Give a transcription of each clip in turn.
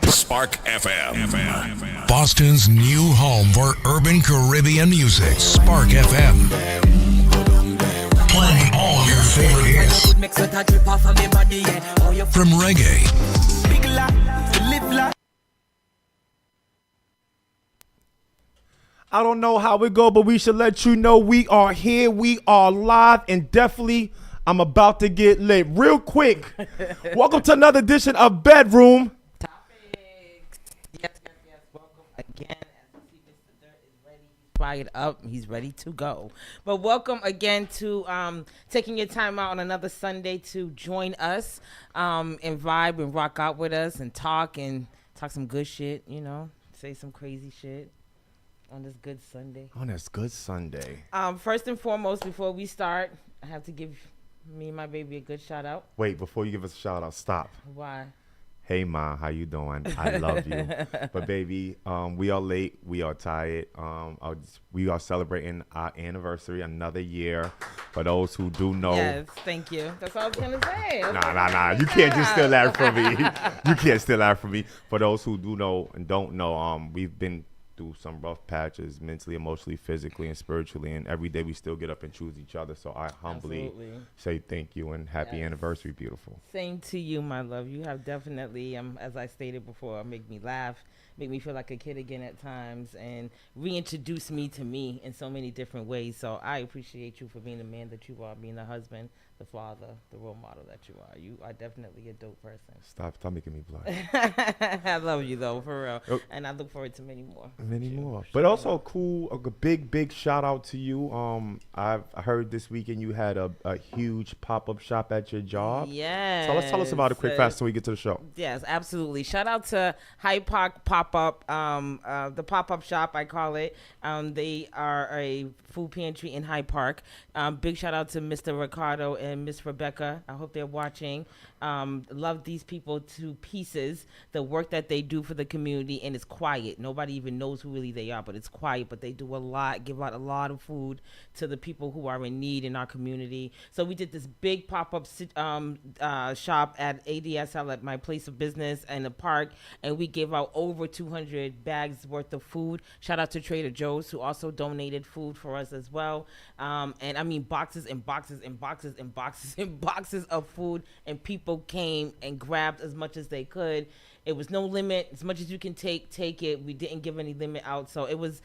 Spark FM. Boston's new home for urban Caribbean music. Spark FM. Playing all your favorite hits. From reggae. I don't know how it go, but we should let you know we are here. We are live, and definitely I'm about to get lit real quick. Welcome to another edition of Bedroom Topics. Yes. Welcome again. As you see, Mr. Dirt is ready. He's fired up. He's ready to go. But welcome again to taking your time out on another Sunday to join us and vibe and rock out with us and talk some good shit, you know, say some crazy shit on this good Sunday. on this good Sunday. First and foremost, before we start, I have to give me and my baby a good shout out. Wait, before you give us a shout out, stop. Why? Hey Ma, how you doing? I love you. But baby, we are late. We are tired. We are celebrating our anniversary, another year. For those who do know. Yes, thank you. That's what I was gonna say. Nah. You can't just steal that from me. You can't steal that from me. For those who do know and don't know, we've been through some rough patches mentally, emotionally, physically, and spiritually, and every day we still get up and choose each other. So I humbly say thank you and happy anniversary, beautiful. Same to you, my love. You have definitely, as I stated before, make me laugh, make me feel like a kid again at times, and reintroduce me to me in so many different ways. So I appreciate you for being the man that you are, being the husband, the father, the role model that you are. You are definitely a dope person. Stop making me blush. I love you though, for real. Oh. And I look forward to many more. But also a big shout out to you. I heard this weekend you had a huge pop-up shop at your job. Yes. So let's tell us about it quick, fast, so we get to the show. Yes, absolutely. Shout out to Hyde Park Pop-Up, the pop-up shop, I call it. They are a food pantry in Hyde Park. Big shout out to Mr. Ricardo and Miss Rebecca. I hope they're watching. Love these people to pieces. The work that they do for the community, and it's quiet. Nobody even knows who really they are, but it's quiet. But they do a lot, give out a lot of food to the people who are in need in our community. So we did this big pop-up shop at ADSL, at my place of business in the park, and we gave out over 200 bags worth of food. Shout out to Trader Joe's, who also donated food for us as well. And I mean boxes and boxes and boxes and boxes and boxes of food, and people came and grabbed as much as they could. It was no limit. As much as you can take it. We didn't give any limit out, so it was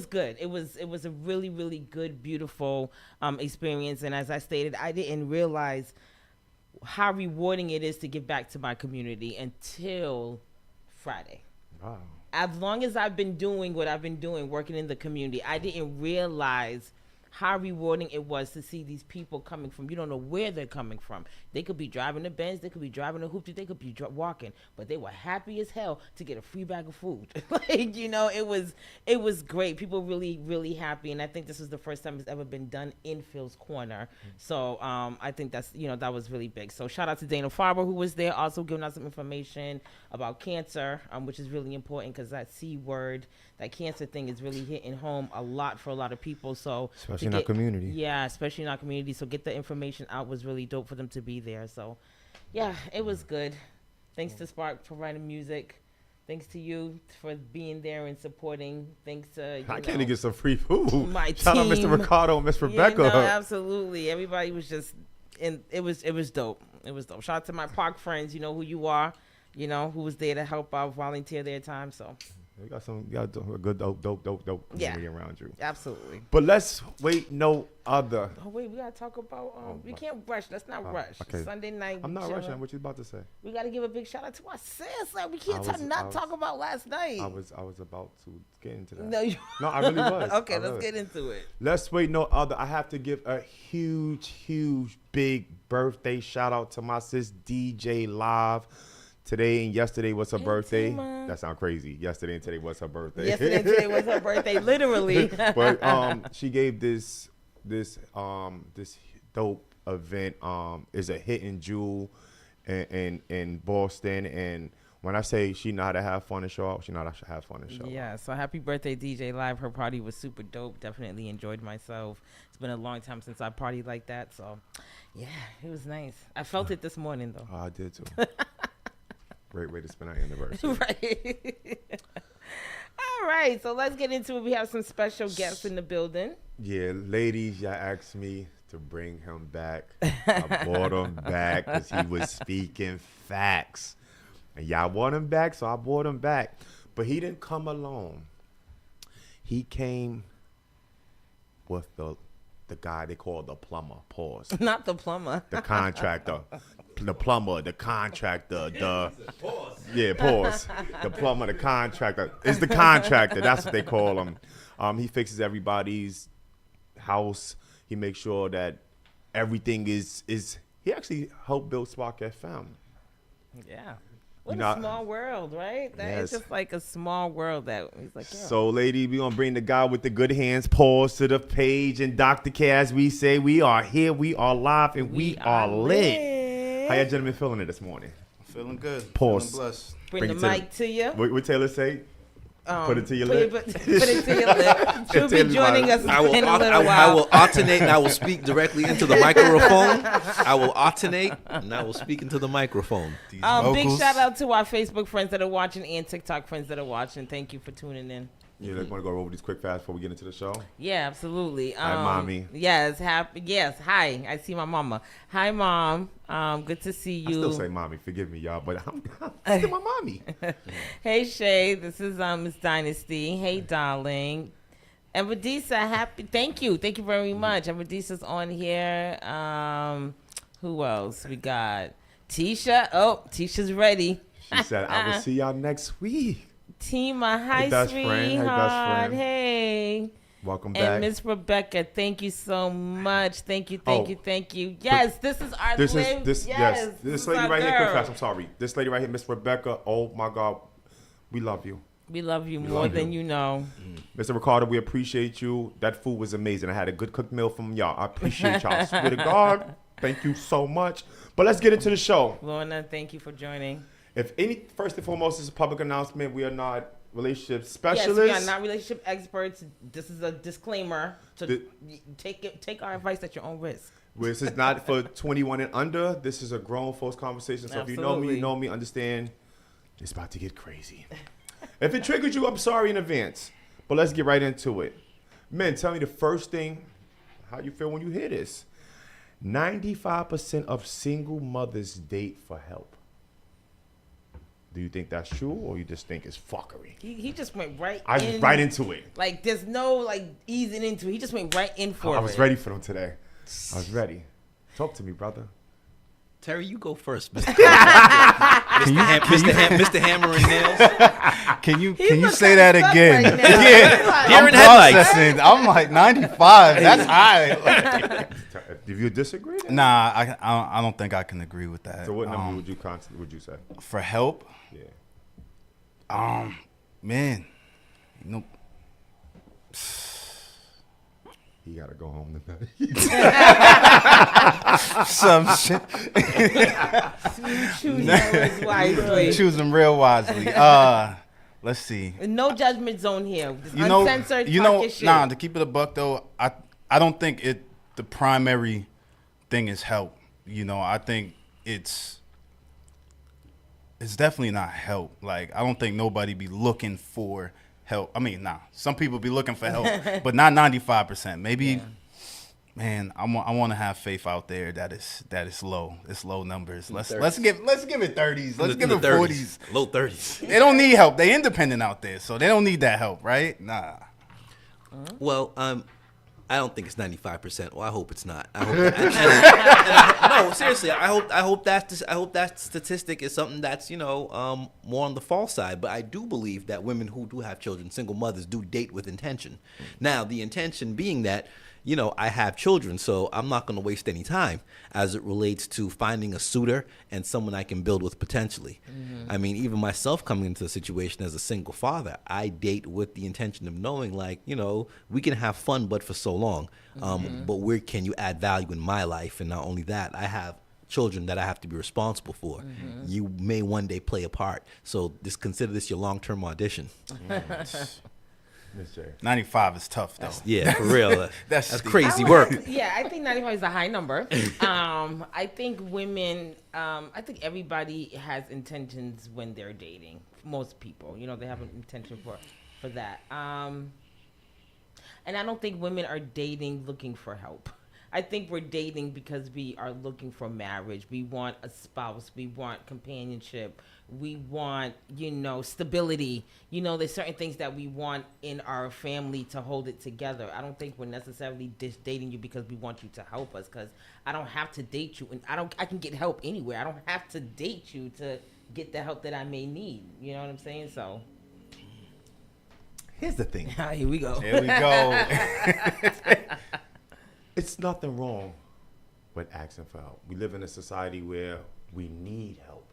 good. It was a really, really good, beautiful experience. And as I stated, I didn't realize how rewarding it is to give back to my community until Friday. Wow. As long as I've been doing what I've been doing, working in the community, I didn't realize how rewarding it was to see these people coming from, you don't know where they're coming from. They could be driving a Benz, they could be driving a hoopty, they could be walking, but they were happy as hell to get a free bag of food. Like, you know, it was great. People really, really happy, and I think this was the first time it's ever been done in Phil's Corner. So I think that's, you know, that was really big. So shout out to Dana Farber, who was there, also giving us some information about cancer, which is really important, because that C word, that cancer thing is really hitting home a lot for a lot of people. So Especially in our community. Yeah, especially in our community. So get the information out was really dope for them to be there. So yeah, it was good. Thanks to Spark for writing music. Thanks to you for being there and supporting. Thanks to I can't get some free food. My Shout out team. Mr. Ricardo and Miss Rebecca. Yeah, no, absolutely. Everybody was just it was dope. It was dope. Shout out to my park friends. You know who you are. You know who was there to help out, volunteer their time. So You got a good dope community around you. Absolutely. But let's wait no other. Oh wait, we gotta talk about we can't rush. Let's not rush. Okay. Sunday night. I'm not chilling. rushing. What you about to say? We gotta give a big shout out to our sis. Like, we can't talk about last night. I was about to get into that. No, I really was. Okay, let's get into it. Let's wait no other. I have to give a huge, big birthday shout out to my sis DJ Live. Today and yesterday was her birthday. Tima. That sounds crazy. Yesterday and today was her birthday. Yesterday and today was her birthday, literally. But she gave this dope event. Is a hidden jewel in Boston. And when I say she know how to have fun and show up, she know how to have fun and show up. Yeah, so happy birthday, DJ Live. Her party was super dope. Definitely enjoyed myself. It's been a long time since I partied like that. So, yeah, it was nice. I felt it this morning, though. I did too. Great way to spend our anniversary. Right. All right, so let's get into it. We have some special guests in the building. Yeah, ladies, y'all asked me to bring him back. I brought him back because he was speaking facts. And y'all want him back, so I brought him back. But he didn't come alone. He came with the guy they call the plumber. Pause. Not the plumber. The contractor. The plumber, the contractor, yeah, pause. The plumber, the contractor. It's the contractor. That's what they call him. He fixes everybody's house. He makes sure that everything is. He actually helped build Spark FM. Yeah. What a small world, right? That is just like a small world that he's like, yeah. So, lady, we're going to bring the guy with the good hands, pause to the page. And Dr. K, as we say, we are here, we are live, and we are lit. How y'all gentlemen feeling it this morning? Feeling good. Pause. Feeling blessed. Bring the mic to you. What Taylor say? Put it to your lip. Put it to your lip. She'll be joining us in a little while. I will alternate and I will speak directly into the microphone. I will alternate and I will speak into the microphone. Big shout out to our Facebook friends that are watching and TikTok friends that are watching. Thank you for tuning in. Yeah, let's want to go over these quick fast before we get into the show. Yeah, absolutely. Hi, mommy. Yes, Yes, hi. I see my mama. Hi, mom. Good to see you. I still say mommy. Forgive me, y'all, but I'm still my mommy. Hey, Shay. This is Miss Dynasty. Hey, darling. And Vadisa, thank you very much. And Vadisa's on here. Who else? We got Tisha. Oh, Tisha's ready. She said, I will see y'all next week. Tima, hi, sweetheart. Hey. Welcome back. And Miss Rebecca, thank you so much. Thank you. Yes, this is our This lady. This lady right here, quick fast. I'm sorry. This lady right here, Miss Rebecca. Oh my God, we love you. We love you more than you know. Mr. Ricardo, we appreciate you. That food was amazing. I had a good cooked meal from y'all. I appreciate y'all. I swear to God, thank you so much. But let's get into the show. Lorna, thank you for joining. First and foremost, this is a public announcement. We are not relationship specialists. Yes, we are not relationship experts. This is a disclaimer. Take our advice at your own risk. This is not for 21 and under. This is a grown folks conversation. So Absolutely. If you know me, understand it's about to get crazy. If it triggered you, I'm sorry in advance. But let's get right into it. Men, tell me the first thing, how you feel when you hear this. 95% of single mothers date for help. Do you think that's true, or you just think it's fuckery? He just went right into it. Like, there's no, easing into it. He just went right in for it. I was ready for them today. I was ready. Talk to me, brother. Terry, you go first, Mr. Mr. Hammer and Nails. Can you say that again? Right Yeah, Deer I'm in headlights. processing. I'm like 95. That's high. Do you disagree? Then? Nah, I don't think I can agree with that. So what number would you say? For help? Yeah. Man, He gotta go home tonight. some shit. Choose them real wisely. Let's see. No judgment zone here. Uncensored. Nah. To keep it a buck though, I don't think the primary thing is help. I think it's definitely not help. Like, I don't think nobody be looking for help. I mean, some people be looking for help, but not 95%. Maybe, man, I want to have faith out there that is low. It's low numbers. Let's give it 30s. Let's give it 40s. Low 30s. They don't need help. They independent out there, so they don't need that help, right? Nah. Well, I don't think it's 95%. Well, I hope it's not. I hope no, seriously. I hope that statistic is something that's more on the false side. But I do believe that women who do have children, single mothers, do date with intention. Now, the intention being that I have children, so I'm not going to waste any time as it relates to finding a suitor and someone I can build with potentially. I mean, even myself coming into the situation as a single father, I date with the intention of knowing, we can have fun, but for so long. But where can you add value in my life? And not only that, I have children that I have to be responsible for. You may one day play a part. So just consider this your long-term audition. Miss J. 95 is tough though. Yeah, for real. That's That's steep. crazy work. Yeah, I think 95 is a high number. I think women, I think everybody has intentions when they're dating. Most people, they have an intention for that. And I don't think women are dating looking for help. I think we're dating because we are looking for marriage. We want a spouse. We want companionship. We want, stability. There's certain things that we want in our family to hold it together. I don't think we're necessarily just dating you because we want you to help us, because I don't have to date you. And I can get help anywhere. I don't have to date you to get the help that I may need. You know what I'm saying? So. Here's the thing. Here we go. Here we go. It's nothing wrong with asking for help. We live in a society where we need help,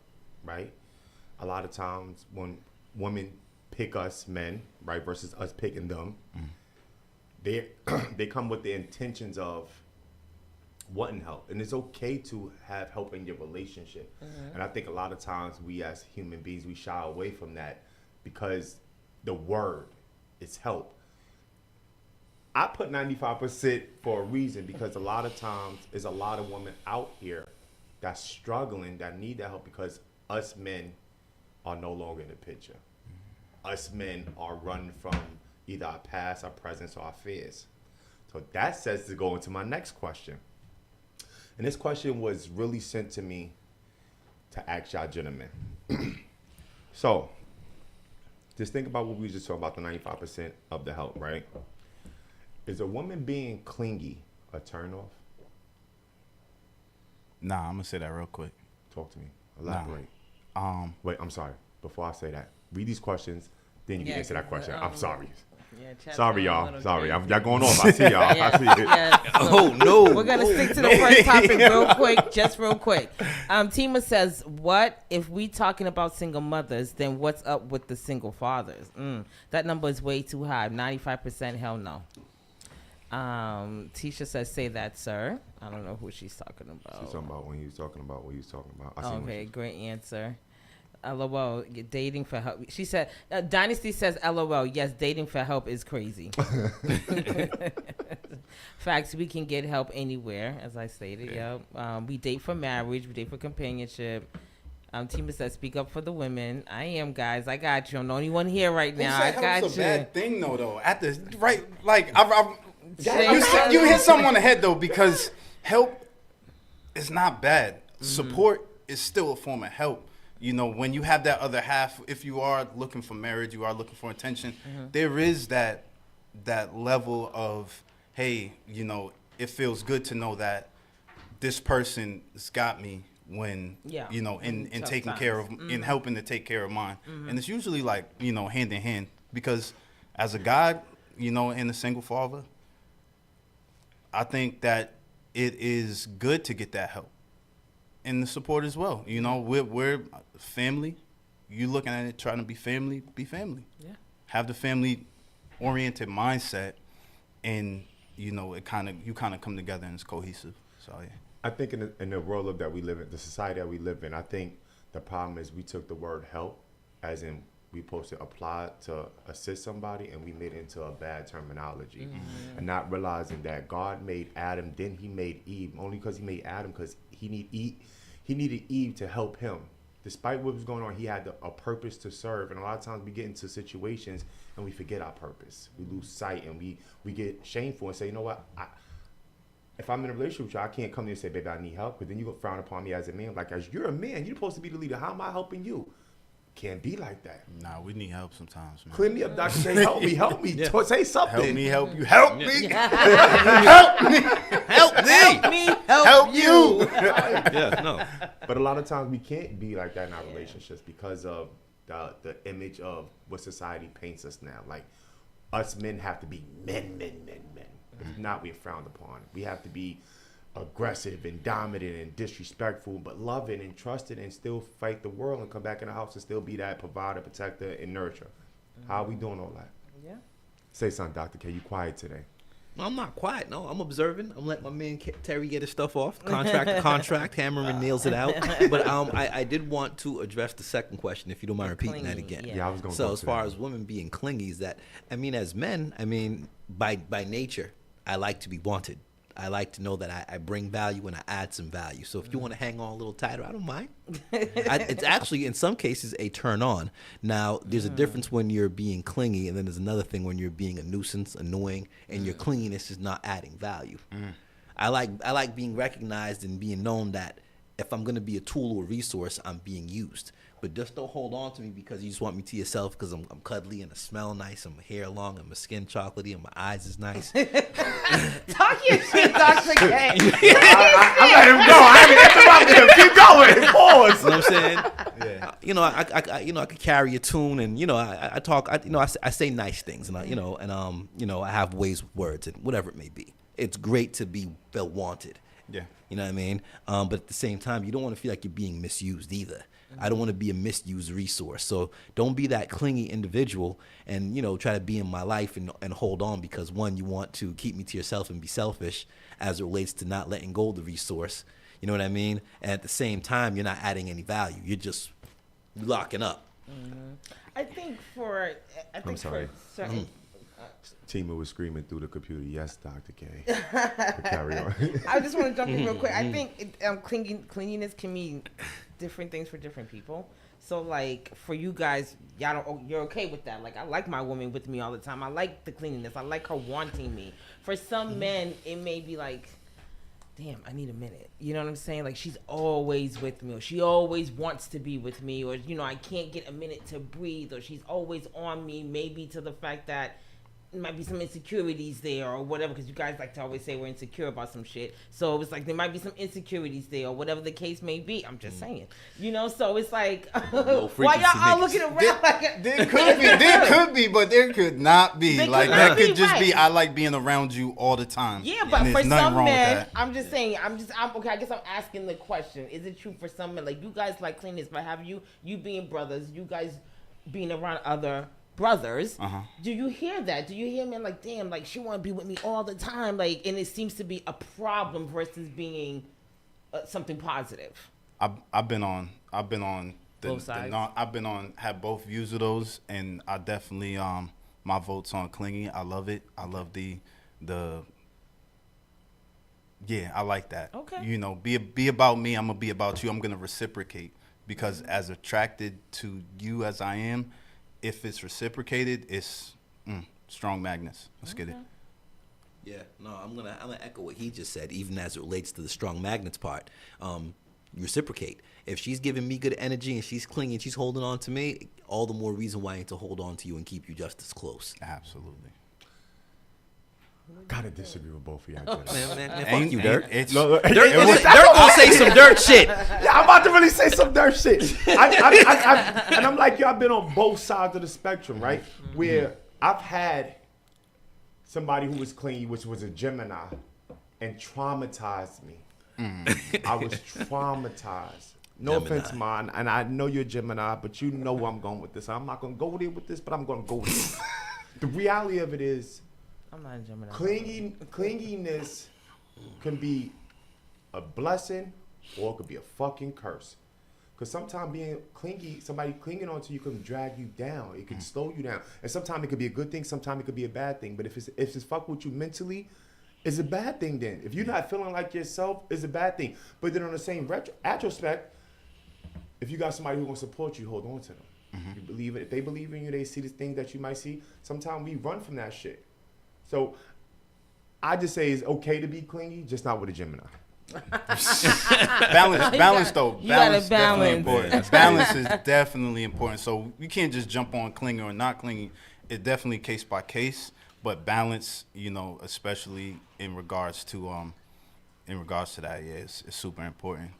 right? A lot of times when women pick us men, right, versus us picking them, they come with the intentions of wanting help. And it's okay to have help in your relationship. And I think a lot of times we as human beings, we shy away from that because the word is help. I put 95% for a reason, because a lot of times there's a lot of women out here that's struggling, that need that help, because us men are no longer in the picture. Us men are running from either our past, our present, or our fears. So that says to go into my next question. And this question was really sent to me to ask y'all gentlemen. So just think about what we were just talking about, the 95% of the help, right? Is a woman being clingy a turn off? Nah, I'm gonna say that real quick. Talk to me. Elaborate. Nah. Wait, I'm sorry. Before I say that, read these questions, then you can answer that question. I'm sorry. Yeah, Sorry, y'all. Sorry. Y'all going off. I see y'all. I see it. Oh, no. We're going to stick to the first topic real quick. Tima says, what if we talking about single mothers, then what's up with the single fathers? That number is way too high. 95%, hell no. Tisha says, say that, sir. I don't know who she's talking about. She's talking about when he was talking about what he was talking about. I see Okay, great answer. LOL, dating for help. She said, Dynasty says, LOL, yes, dating for help is crazy. Facts, we can get help anywhere, as I stated. Yeah. We date for marriage, we date for companionship. Tima says, speak up for the women. I am, guys. I got you. I'm the only one here right now. I got It's you. a bad thing, though. At the right, like, Shame. you hit someone on the head, though, because help is not bad. Support is still a form of help. When you have that other half, if you are looking for marriage, you are looking for attention, there is that level of, hey, it feels good to know that this person's got me when, in taking care of, in helping to take care of mine. And it's usually like, hand in hand, because as a guy, and a single father, I think that it is good to get that help and the support as well. We're family. You looking at it, trying to be family, be family. Yeah. Have the family-oriented mindset, and you kind of come together and it's cohesive. So yeah. I think in the world that we live in, the society that we live in, I think the problem is we took the word help, as in we supposed to apply to assist somebody, and we made it into a bad terminology, and not realizing that God made Adam, then He made Eve, only because He made Adam, because He needed Eve to help him. Despite what was going on, he had a purpose to serve. And a lot of times we get into situations and we forget our purpose. We lose sight, and we get shameful and say, you know what, if I'm in a relationship with you, I can't come to you and say, baby, I need help, because then you're going to frown upon me as a man. Like, as you're a man, you're supposed to be the leader. How am I helping you? Can't be like that. Nah, we need help sometimes, man. Clear me up, doctor. Say, help me. Yeah. Say something. Help me, help you. Help me. Help me. Help you. Yeah, no. But a lot of times we can't be like that in our relationships because of the image of what society paints us now. Like, us men have to be men. If not, we're frowned upon. We have to be aggressive and dominant and disrespectful, but loving and trusted, and still fight the world and come back in the house and still be that provider, protector, and nurturer. How are we doing all that? Yeah. Say something, Dr. K. You quiet today. I'm not quiet. No, I'm observing. I'm letting my man Terry get his stuff off. Contract to contract, hammering nails it out. But I did want to address the second question, if you don't mind repeating that again. Yeah, I was going to So go as to far that. as women being clingy, is that as men, by nature, I like to be wanted. I like to know that I bring value and I add some value. So if you want to hang on a little tighter, I don't mind. It's actually, in some cases, a turn on. Now, there's a difference when you're being clingy, and then there's another thing when you're being a nuisance, annoying, and your clinginess is not adding value. I like being recognized and being known that if I'm going to be a tool or resource, I'm being used. But just don't hold on to me because you just want me to yourself because I'm cuddly and I smell nice and my hair long and my skin chocolatey and my eyes is nice. Talk your shit, Dr. K. I let him go. I haven't interrupted him. Keep going. Pause. You know what I'm saying? Yeah. I could carry a tune, and I talk. I say nice things, and I have ways with words and whatever it may be. It's great to be felt wanted. Yeah. You know what I mean? But at the same time, you don't want to feel like you're being misused either. I don't want to be a misused resource. So don't be that clingy individual and, try to be in my life and hold on because, one, you want to keep me to yourself and be selfish as it relates to not letting go of the resource. You know what I mean? And at the same time, you're not adding any value. You're just locking up. I think for sorry. for certain Tima was screaming through the computer, yes, Dr. K. Carry on. I just want to jump in real quick. I think clinginess can mean different things for different people. So, like, for you guys, you're okay with that. Like, I like my woman with me all the time. I like the cleanliness. I like her wanting me. For some men, it may be like, damn, I need a minute. You know what I'm saying? Like, she's always with me, or she always wants to be with me, or, I can't get a minute to breathe, or she's always on me, maybe to the fact that there might be some insecurities there or whatever, because you guys like to always say we're insecure about some shit. So it's like there might be some insecurities there or whatever the case may be. I'm just saying. So it's like, why y'all all looking around like There could be, but there could not be. Like, That could just right. be, I like being around you all the time. Yeah, but And for there's nothing some wrong with men, that. I'm just saying, I'm okay. I guess I'm asking the question: is it true for some men? Like, you guys like cleanness, but have you being brothers, you guys being around other brothers, do you hear that? Do you hear men like, damn, like she want to be with me all the time, like, and it seems to be a problem versus being something positive? I've been on Both sides. had both views of those, and I definitely my vote's on clingy. I love it. I love the yeah, I like that. Okay. Be about me. I'm gonna be about you. I'm gonna reciprocate because as attracted to you as I am, if it's reciprocated, it's strong magnets. Let's get it. Yeah, no, I'm gonna echo what he just said, even as it relates to the strong magnets part. Reciprocate. If she's giving me good energy and she's clinging and she's holding on to me, all the more reason why I need to hold on to you and keep you just as close. Absolutely. Gotta disagree with both of y'all. Man, fuck you, Dirk. It's Dirk will say some dirt shit. Yeah, I'm about to really say some dirt shit. And I'm like, I've been on both sides of the spectrum, right? Where I've had somebody who was clean, which was a Gemini, and traumatized me. I was traumatized. No Gemini. offense, man, and I know you're a Gemini, but you know where I'm going with this. I'm not going to go there with this, but I'm going to go there. The reality of it is, I'm not a Gemini. clinginess can be a blessing or it could be a fucking curse. Because sometimes being clingy, somebody clinging onto you can drag you down. It can slow you down. And sometimes it could be a good thing, sometimes it could be a bad thing. But if it's fuck with you mentally, it's a bad thing then. If you're not feeling like yourself, it's a bad thing. But then on the same retrospect, if you got somebody who wants to support you, hold on to them. You believe it. If they believe in you, they see the things that you might see. Sometimes we run from that shit. So I just say it's okay to be clingy, just not with a Gemini. balance though. You gotta Balance definitely balance. important. Balance is definitely important. So you can't just jump on clingy or not clingy. It's definitely case by case, but balance, especially in regards to that, yeah, it's super important.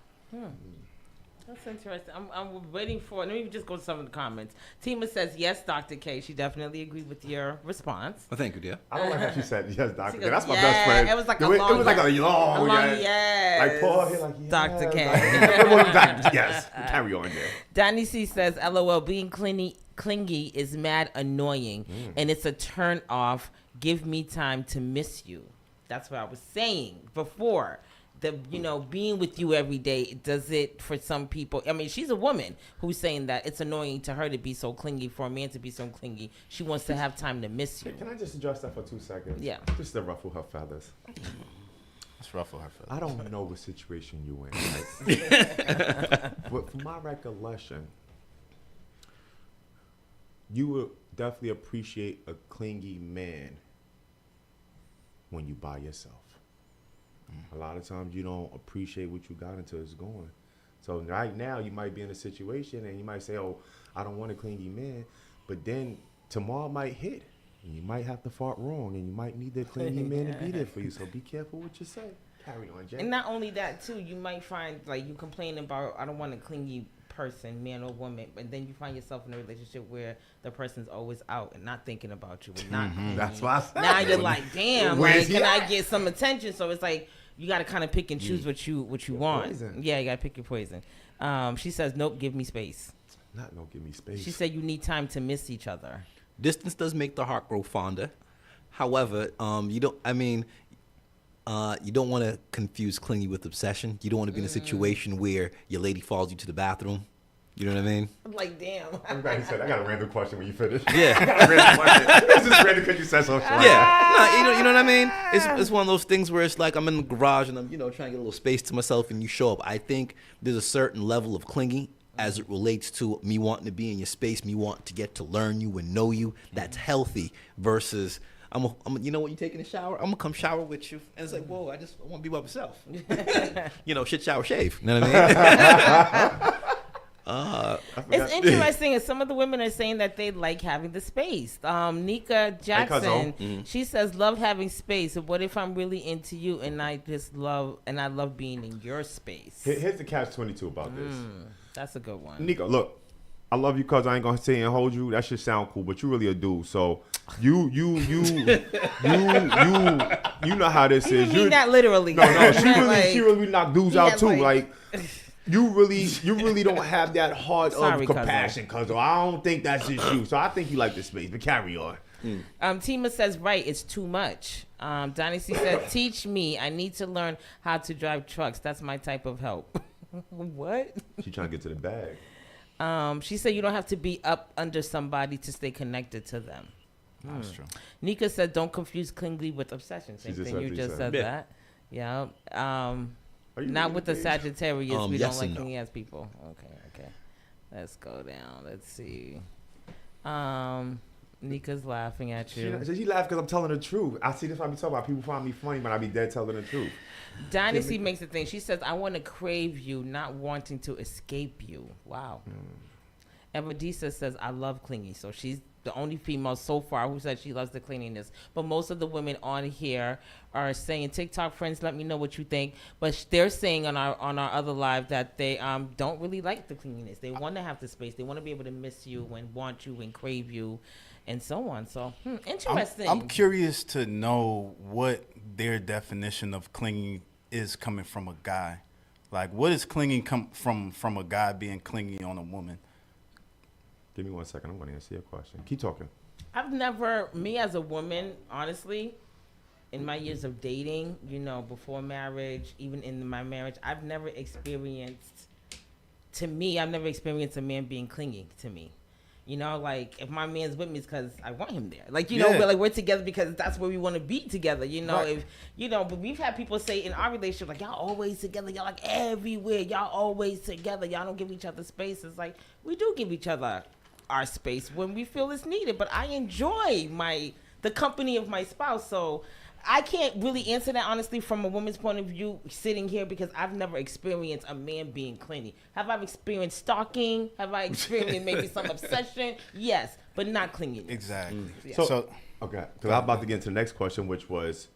That's interesting. I'm waiting for. Let me just go to some of the comments. Tima says yes, Dr. K. She definitely agreed with your response. Well, thank you, dear. I don't like how she said yes, Dr. She K. goes, That's my yeah. best friend. It was like The a way- long, It was like a long yes. Like Paul here, like yes, Dr. K. Like, yes. Carry on there. Danny C says, LOL, being clingy clingy is mad annoying, and it's a turn off. Give me time to miss you. That's what I was saying before. Being with you every day, does it for some people? I mean, she's a woman who's saying that it's annoying to her to be so clingy, for a man to be so clingy. She wants to have time to miss you. Can I just address that for 2 seconds? Yeah. Just to ruffle her feathers. Let's ruffle her feathers. I don't know what situation you in, right? But from my recollection, you would definitely appreciate a clingy man when you by yourself. A lot of times you don't appreciate what you got until it's gone. So right now you might be in a situation and you might say, oh, I don't want a clingy man. But then tomorrow might hit. And you might have to fart wrong and you might need the clingy man to be there for you. So be careful what you say. Carry on, Jay. And not only that, too, you might find, like, you complain about, I don't want a clingy person, man or woman, but then you find yourself in a relationship where the person's always out and not thinking about you and not clingy. That's why I said now it. you're like, damn, Where's like, he can I at? get some attention? So it's like, you got to kind of pick and choose what you want. poison. Yeah, you got to pick your poison. She says, nope, give me space. Don't give me space. She said you need time to miss each other. Distance does make the heart grow fonder. However, you don't want to confuse clingy with obsession. You don't want to be in a situation where your lady follows you to the bathroom. You know what I mean? I'm like, damn. I'm glad you said that. I got a random question when you finish. Yeah. I got a random question. It's just random because you said something. Yeah. No, you know what I mean? It's one of those things where it's like I'm in the garage and I'm, trying to get a little space to myself and you show up. I think there's a certain level of clingy as it relates to me wanting to be in your space, me wanting to get to learn you and know you. That's healthy versus you know what, you taking a shower? I'm gonna come shower with you. And it's like, whoa, I want to be by myself. Shit, shower, shave. You know what I mean? It's interesting, and some of the women are saying that they like having the space. Nika Jackson, she says, love having space. So what if I'm really into you and I love being in your space? Here's the catch-22 about this. That's a good one. Nico, look, I love you because I ain't gonna say and hold you. That should sound cool, but you really a dude. So you know how this is. I mean that literally. No, she really knock dudes yeah, out too. like- You really don't have that heart Sorry, of compassion, cuz I don't think that's just you. So I think you like the space, but carry on. Tima says, right, it's too much. Dynasty said, teach me. I need to learn how to drive trucks. That's my type of help. What? She trying to get to the bag. She said you don't have to be up under somebody to stay connected to them. That's true. Nika said, don't confuse clingy with obsession. Same just thing you said just that. said that. Yeah. Are you Not reading with the page? Sagittarius. We yes don't like and no. clingy ass people. Okay. Let's go down. Let's see. Nika's laughing at you. She laughed because I'm telling the truth. I see this. I be talking about people find me funny, but I be dead telling the truth. Dynasty makes a thing. She says, I want to crave you, not wanting to escape you. Wow. And Medisa says, I love clingy. So she's the only female so far who said she loves the cleanliness. But most of the women on here are saying, TikTok friends, let me know what you think. But they're saying on our other live that they don't really like the cleanliness. They want to have the space. They want to be able to miss you and want you and crave you and so on. So, interesting. I'm curious to know what their definition of clinging is coming from a guy. Like, what is clinging come from a guy being clingy on a woman? Give me 1 second. I'm going to answer your question. Keep talking. I've never, me as a woman, honestly, in my years of dating, before marriage, even in my marriage, I've never experienced a man being clingy to me. Like if my man's with me, it's because I want him there. Like, we're together because that's where we want to be together. Right. But we've had people say in our relationship, like, y'all always together. Y'all like everywhere. Y'all always together. Y'all don't give each other space. It's like, we do give each other our space when we feel it's needed. But I enjoy the company of my spouse. So I can't really answer that honestly from a woman's point of view sitting here because I've never experienced a man being clingy. Have I experienced stalking? Have I experienced maybe some obsession? Yes, but not clinginess. Exactly. So okay, because I'm about to get into the next question, which was,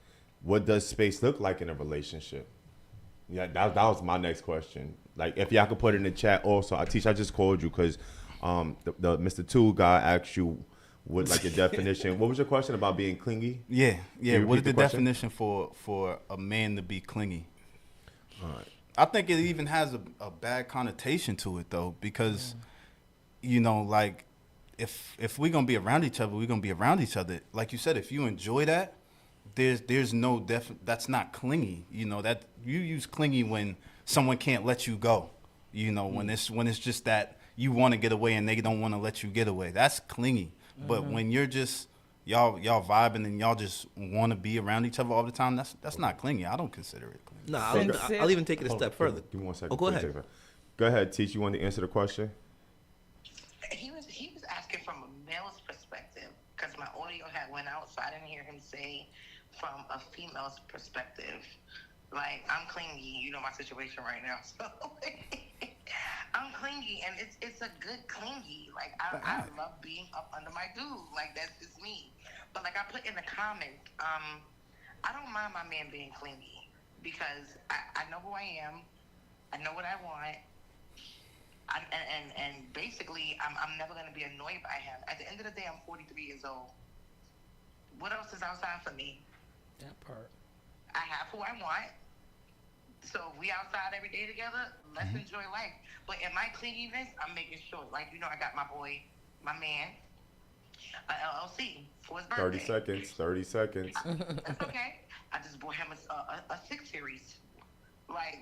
what does space look like in a relationship? Yeah, that was my next question. Like, if y'all could put it in the chat also. I just called you because the Mr. Two guy asked you what, like, your definition. What was your question about being clingy? Yeah. you What is repeat the the question? definition for a man to be clingy? All right. I think it even has a bad connotation to it though, because like if we're gonna be around each other, we're gonna be around each other. Like you said, if you enjoy that, there's no that's not clingy. You know, that you use clingy when someone can't let you go. You know, when it's just that you want to get away and they don't want to let you get away. That's clingy. But when you're just y'all vibing and y'all just want to be around each other all the time, that's not clingy. I don't consider it clingy. No, Sincere. I'll even take it a step further. Give me 1 second. Oh, go Please ahead. take it. Go ahead, Teach. You want to answer the question? He was asking from a male's perspective because my audio had went out, so I didn't hear him say from a female's perspective. Like, I'm clingy, you know my situation right now, so I'm clingy, and it's a good clingy. Like, I love being up under my dude. Like, that's just me. But like I put in the comments, I don't mind my man being clingy because I know who I am. I know what I want. And basically, I'm never going to be annoyed by him. At the end of the day, I'm 43 years old. What else is outside for me? That part. I have who I want. So if we outside every day together, let's enjoy life. But in my clinginess, I'm making sure, like, you know, I got my boy, my man, LLC for his birthday. 30 seconds. That's okay. I just bought him a 6 Series. Like,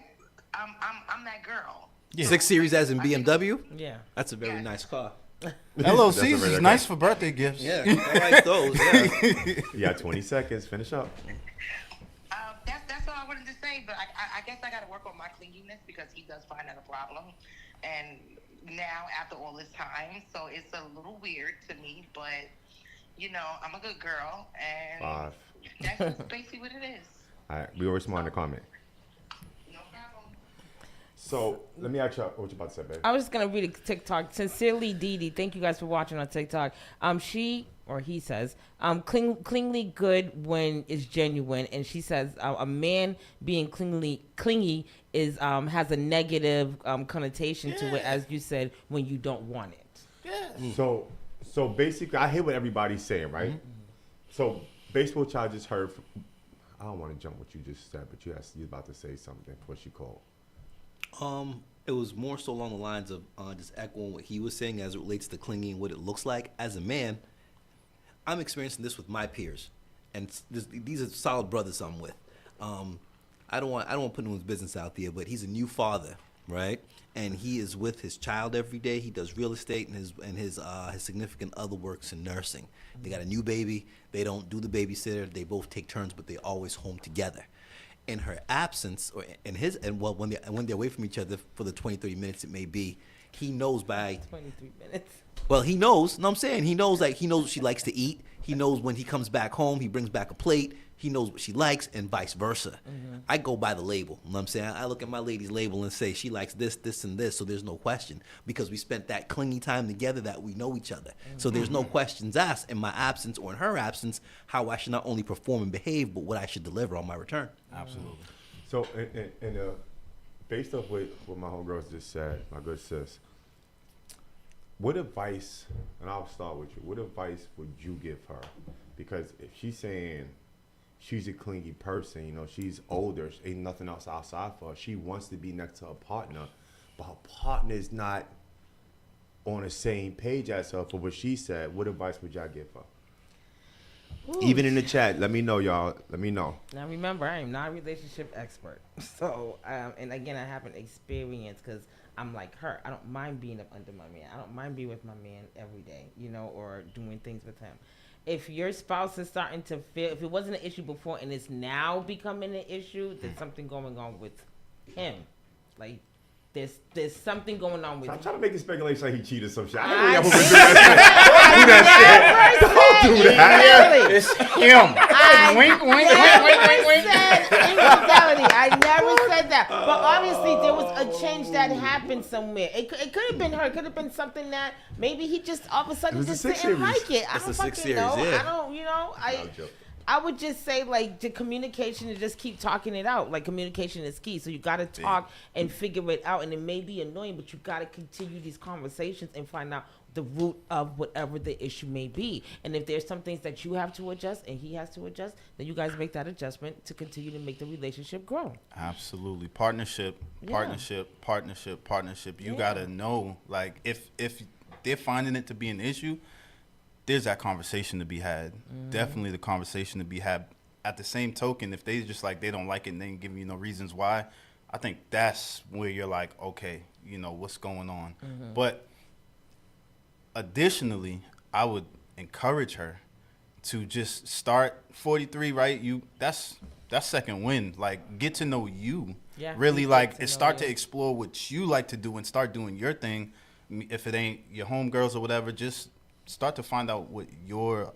I'm that girl. Yeah. 6 Series as in BMW? Yeah. That's a very Yeah. nice car. LOCs is nice for birthday gifts. Yeah, I like those. Yeah. You got 20 seconds. Finish up. That's all I wanted to say. But I guess I got to work on my clinginess because he does find that a problem. And now, after all this time, so it's a little weird to me. But, you know, I'm a good girl. And 5. that's just basically what it is. All right. We will respond to comment. No problem. So let me ask you what you about to say, babe. I was just gonna read a TikTok. Sincerely, Dee Dee. Thank you guys for watching on TikTok. She or he says, clingy good when it's genuine, and she says a man being clingy is has a negative connotation to it, as you said, when you don't want it. So basically, I hear what everybody's saying, right? So baseball child just heard. I don't want to jump what you just said, but you was about to say something. What you called? It was more so along the lines of just echoing what he was saying as it relates to clingy and what it looks like. As a man, I'm experiencing this with my peers, and these are solid brothers I'm with. I don't want to put anyone's business out there, but he's a new father, right? And he is with his child every day. He does real estate, and his significant other works in nursing. They got a new baby. They don't do the babysitter. They both take turns, but they're always home together. In her absence, or in his, and well, when they're away from each other for the 20, 30 minutes it may be, he knows by 23 minutes. well, he knows. No, I'm saying he knows. Like, he knows what she likes to eat. He knows when he comes back home, he brings back a plate. He knows what she likes, and vice versa. I go by the label. You know what I'm saying? I look at my lady's label and say she likes this, this, and this. So there's no question because we spent that clingy time together that we know each other. So there's no questions asked in my absence or in her absence how I should not only perform and behave, but what I should deliver on my return. Absolutely. So, and based off what my homegirls just said, my good sis, what advice, and I'll start with you, what advice would you give her? Because if she's saying she's a clingy person, you know, she's older, ain't nothing else outside for her, she wants to be next to her partner, but her partner is not on the same page as her for what she said, what advice would y'all give her? Ooh. Even in the chat, let me know, y'all. Let me know. Now remember, I am not a relationship expert. So, and again, I haven't experienced because I'm like her. I don't mind being up under my man. I don't mind being with my man every day, you know, or doing things with him. If your spouse is starting to feel, if it wasn't an issue before and it's now becoming an issue, there's something going on with him. Like, there's something going on with I'm him. trying to make a speculation like he cheated some shit. I I ain't really do that shit. It's him. Wink, wink, wink, wink, wink, wink. Infidelity. I never said that. But obviously, there was a change that happened somewhere. It could have been her. It could have been something that maybe he just all of a sudden It was just a didn't 6 series. like it. I It's don't a 6 fucking series, know. yeah. I don't, you know, No joke. I would just say, like, the communication and just keep talking it out. Like, communication is key. So you got to talk and figure it out. And it may be annoying, but you got to continue these conversations and find out the root of whatever the issue may be. And if there's some things that you have to adjust and he has to adjust, then you guys make that adjustment to continue to make the relationship grow. Absolutely. Partnership. Yeah. You Yeah. gotta know, like, if they're finding it to be an issue, there's that conversation to be had. Definitely the conversation to be had. At the same token, if they just like they don't like it and they ain't giving you no reasons why, I think that's where you're like, okay, you know, what's going on. But additionally, I would encourage her to just start 43, right? That's second win. Like, get to know you. Yeah, Really, you like, get to and know start you. to explore what you like to do and start doing your thing. If it ain't your homegirls or whatever, just start to find out what your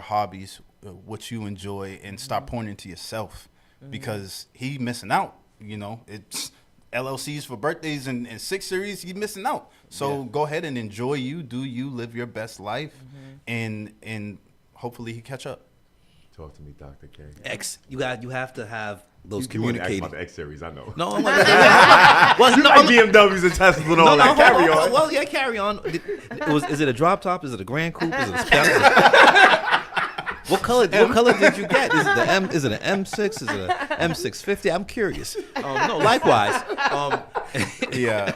hobbies, what you enjoy, and start pointing to yourself. Because he missing out, you know. It's LLCs for birthdays and 6 series, he's missing out. So go ahead and enjoy you, do you, live your best life, and hopefully he catch up. Talk to me, Dr. K. You have to have those You wanna ask communicating. about the X series, I know. No, I'm not. Well, You no, like I'm, BMWs and Teslas and all that. Carry on. Well, yeah, carry on. Is it a drop top? Is it a Grand Coupe? Is it a Scout? What color did you get? Is it the M? Is it an M6? Is it an M650? I'm curious. No, likewise. Yeah.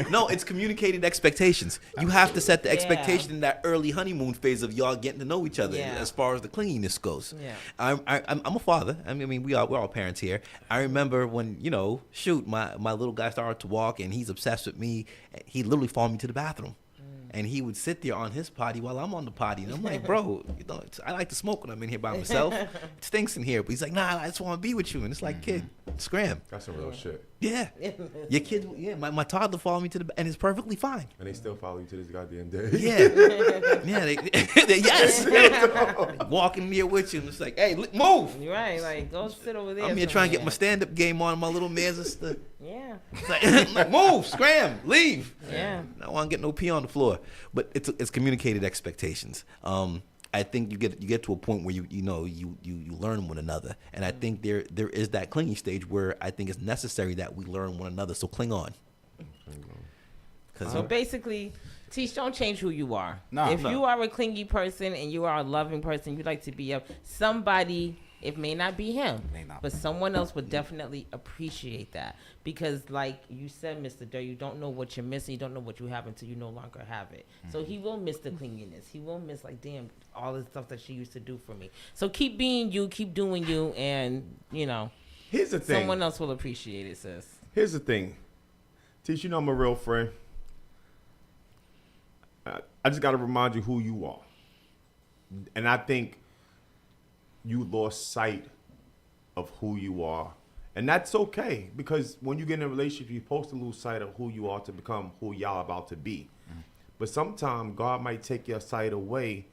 No, it's communicated expectations. You have to set the expectation in that early honeymoon phase of y'all getting to know each other. Yeah. As far as the clinginess goes. Yeah. I'm a father. I mean, we're all parents here. I remember when my little guy started to walk and he's obsessed with me. He literally followed me to the bathroom. And he would sit there on his potty while I'm on the potty. And I'm like, bro, I like to smoke when I'm in here by myself. It stinks in here. But he's like, nah, I just want to be with you. And it's like, kid, scram. That's some real shit. Yeah. Your kids, my toddler followed me and it's perfectly fine. And they still follow you to this goddamn day. Yeah. Yeah, yes. Walking here with you. And it's like, hey, move. You're right. Like, go sit over there. I'm here trying to get my somewhere. stand-up game on. My little man's just Yeah. like, move, scram, leave. Yeah. I don't want to get no pee on the floor. But it's communicated expectations. I think you get to a point where you learn one another, and I think there is that clinging stage where I think it's necessary that we learn one another. So cling on. So basically, Teach, don't change who you are. No. If you are a clingy person and you are a loving person, you like to be somebody. It may not be him, but someone else would definitely appreciate that. Because like you said, Mr. Durr, you don't know what you're missing. You don't know what you have until you no longer have it. So he will miss the clinginess. He will miss, like, damn, all the stuff that she used to do for me. So keep being you, keep doing you, and, Here's the thing. someone else will appreciate it, sis. Here's the thing. Teach, I'm a real friend. I just got to remind you who you are. And I think you lost sight of who you are. And that's okay, because when you get in a relationship, you're supposed to lose sight of who you are to become who y'all about to be. But sometimes God might take your sight away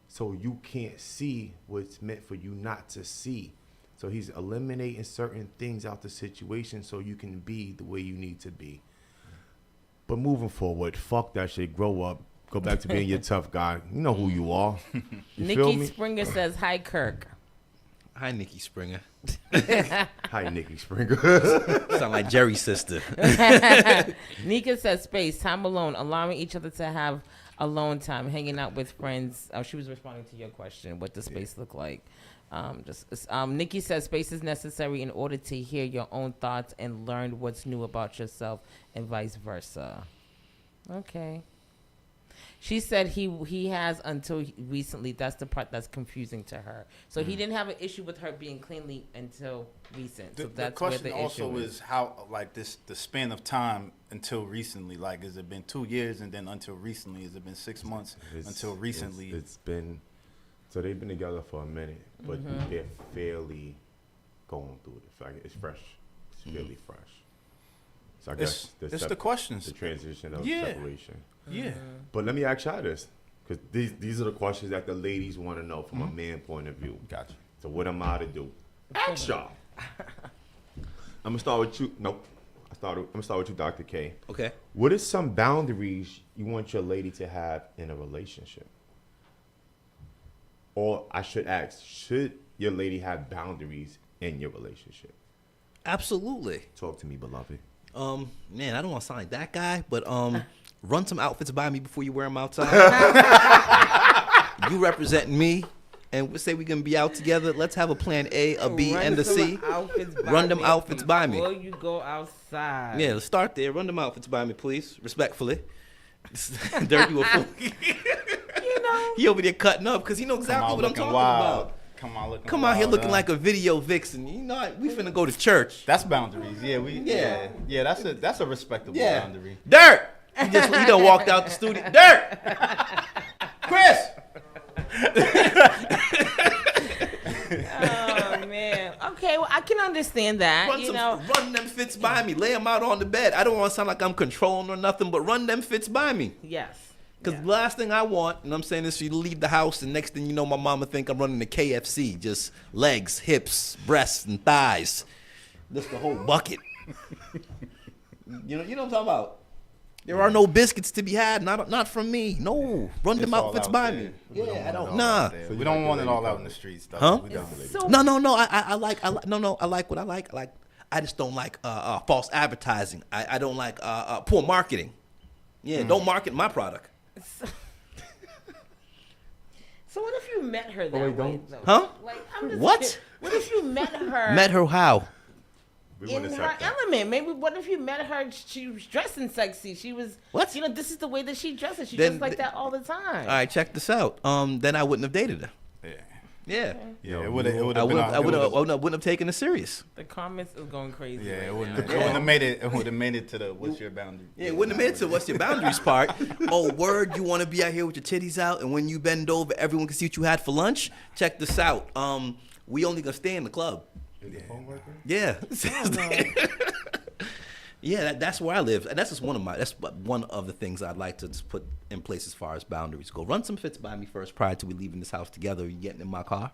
so you can't see what's meant for you not to see. So he's eliminating certain things out the situation so you can be the way you need to be. But moving forward, fuck that shit. Grow up. Go back to being your tough guy. You know who you are. You feel Nikki me? Springer says, hi, Kirk. Hi, Nikki Springer. Hi, Nikki Springer. Sound like Jerry's sister. Nika says, space, time alone, allowing each other to have alone time, hanging out with friends. She was responding to your question. What does space look like? Nikki says, space is necessary in order to hear your own thoughts and learn what's new about yourself and vice versa. Okay. She said he has until recently. That's the part that's confusing to her. So he didn't have an issue with her being cleanly until recent. So The that's question where the also issue is how, like, the span of time until recently. Like, has it been 2 years, and then until recently? Has it been 6 months until recently? It's been, so they've been together for a minute, but they're fairly going through it. Like, it's fresh. It's fairly fresh. So I guess it's the questions. the transition of Yeah. separation. Yeah. But let me ask y'all this, because these are the questions that the ladies want to know from a man point of view. Gotcha. So what am I to do? Ask y'all. I'm gonna start with you. Nope. I'm gonna start with you, Dr. K. Okay. What is some boundaries you want your lady to have in a relationship? Or I should ask, should your lady have boundaries in your relationship? Absolutely. Talk to me, beloved. Man, I don't want to sound like that guy, but run some outfits by me before you wear them outside. You representing me, and we say we're gonna be out together. Let's have a plan A, a B, and a C. Run them outfits by me. Before you go outside. Yeah, let's start there. Run them outfits by me, please, respectfully. Dirk, you a fool. You know. He over there cutting up because he know exactly what I'm talking about. Come out here looking like a video vixen. You know, we finna go to church. That's boundaries. Yeah, that's a respectable boundary. Dirt. He done walked out the studio. Dirt. Chris. Oh man. Okay, well I can understand that. Run them fits by me. Lay them out on the bed. I don't want to sound like I'm controlling or nothing, but run them fits by me. Yes. Because the last thing I want, and I'm saying this, for you to leave the house, and next thing you know, my mama think I'm running the KFC, just legs, hips, breasts, and thighs. Just the whole bucket. You know what I'm talking about? There are no biscuits to be had, not from me. No, run them outfits by me. Yeah, I don't. Nah, so we don't want it all out in the streets, though. Huh? So, No. I like what I like. I just don't like false advertising. I don't like poor marketing. Yeah, don't market my product. So what if you met her that way, though? Huh? Like, I'm just What? curious. What if you met her? Met her how? We in wouldn't her accept that. element. Maybe what if you met her? She was dressing sexy. She was What? this is the way that she dresses. She Then- dresses like that all the time. All right, check this out. Then I wouldn't have dated her. Yeah. Yeah. It would have I been. wouldn't have taken it serious. The comments is going crazy. Yeah, right it now. wouldn't have made it. It would have made it to the what's your boundary? Yeah, it wouldn't have made it to what's your boundaries part. Oh, word, you want to be out here with your titties out, and when you bend over, everyone can see what you had for lunch? Check this out. We only gonna stay in the club. Yeah. Yeah, that's where I live, and that's just one of the things I'd like to just put in place as far as boundaries go. Run some fits by me first prior to we leaving this house together. You getting in my car?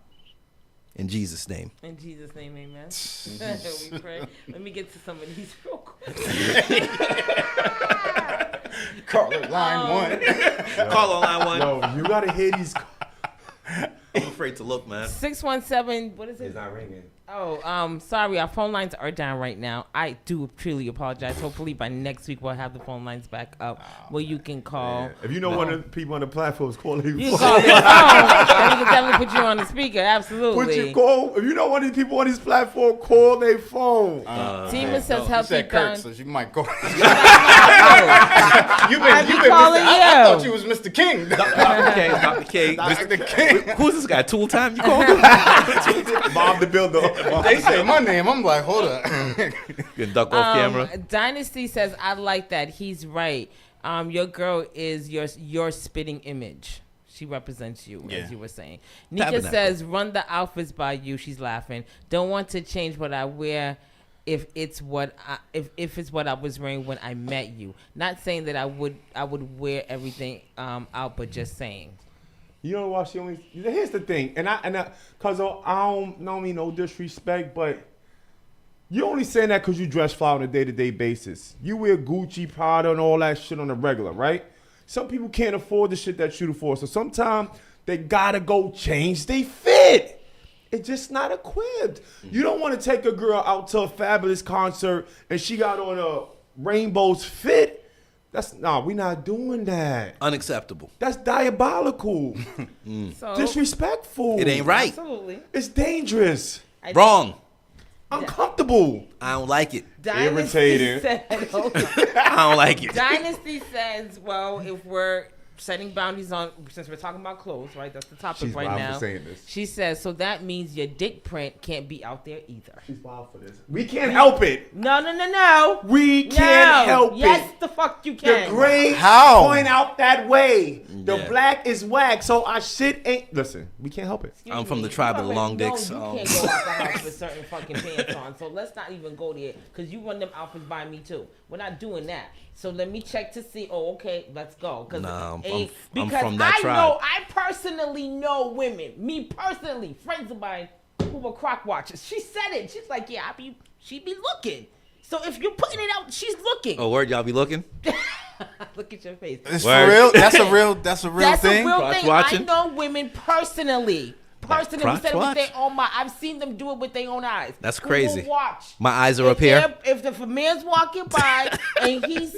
In Jesus' name. In Jesus' name, amen. We pray. Let me get to some of these real quick. Call it line one. Call on line one. Yo, you gotta hear these. I'm afraid to look, man. 617. What is it? It's not ringing. Oh, sorry. Our phone lines are down right now. I do truly apologize. Hopefully by next week we'll have the phone lines back up where you can call. If you know one of the people on the platform is calling you, You can call their phone. And we can definitely put you on the speaker. Absolutely. If you know one of these people on this platform, call their phone. Tima says You healthy said Kurt, bound. so she might go. I be calling I thought you. you was Mr. King. Dr. K. Mr. King. Who's this guy? Tool Time? You call him? Bob the Builder. They say my name. I'm like, hold up. Can duck off camera. Dynasty says, I like that. He's right. Your girl is your spitting image. She represents you, as you were saying. Nika Tabernacle. says, run the outfits by you. She's laughing. Don't want to change what I wear if it's what I was wearing when I met you. Not saying that I would wear everything out, but just saying. You know why she only? Here's the thing, cause I don't mean no disrespect, but you only saying that cause you dress fly on a day-to-day basis. You wear Gucci, Prada, and all that shit on the regular, right? Some people can't afford the shit that you afford, so sometimes they gotta go change they fit. It's just not equipped. You don't want to take a girl out to a Fabulous concert and she got on a Rainbow's fit. We're not doing that. Unacceptable. That's diabolical. So, Disrespectful. It ain't right. absolutely. It's dangerous. Wrong. Uncomfortable. I don't like it. Dynasty Irritating. said, hold on. I don't like it. Dynasty says, well, if we're setting boundaries on, since we're talking about clothes, right? That's the topic She's right wild now. for saying this. She says, so that means your dick print can't be out there either. She's wild for this. We can't help it. No. We can't help Yes, it. the fuck you The can. grays How? point out that way. The Yeah. black is whack, so our shit ain't. Listen, we can't help it. Excuse I'm from me, the tribe you of the long already know dicks, You so- can't go out the house with certain fucking pants on. So let's not even go there because you run them outfits by me too. We're not doing that. So let me check to see. Oh, okay, let's go. Nah, I'm Because from that I tribe. know, I personally know women. Me personally, friends of mine who were crock watchers. She said it. She's like, yeah, she be looking. So if you're putting it out, she's looking. Oh, word, y'all be looking? Look at your face. It's Word. for real. That's a real That's thing. a real Crotch thing. watching? I know women personally. crotch We said it with watch? their own mind. I've seen them do it with their own eyes. That's Who crazy. will watch. My eyes are up here. If a man's walking by and he's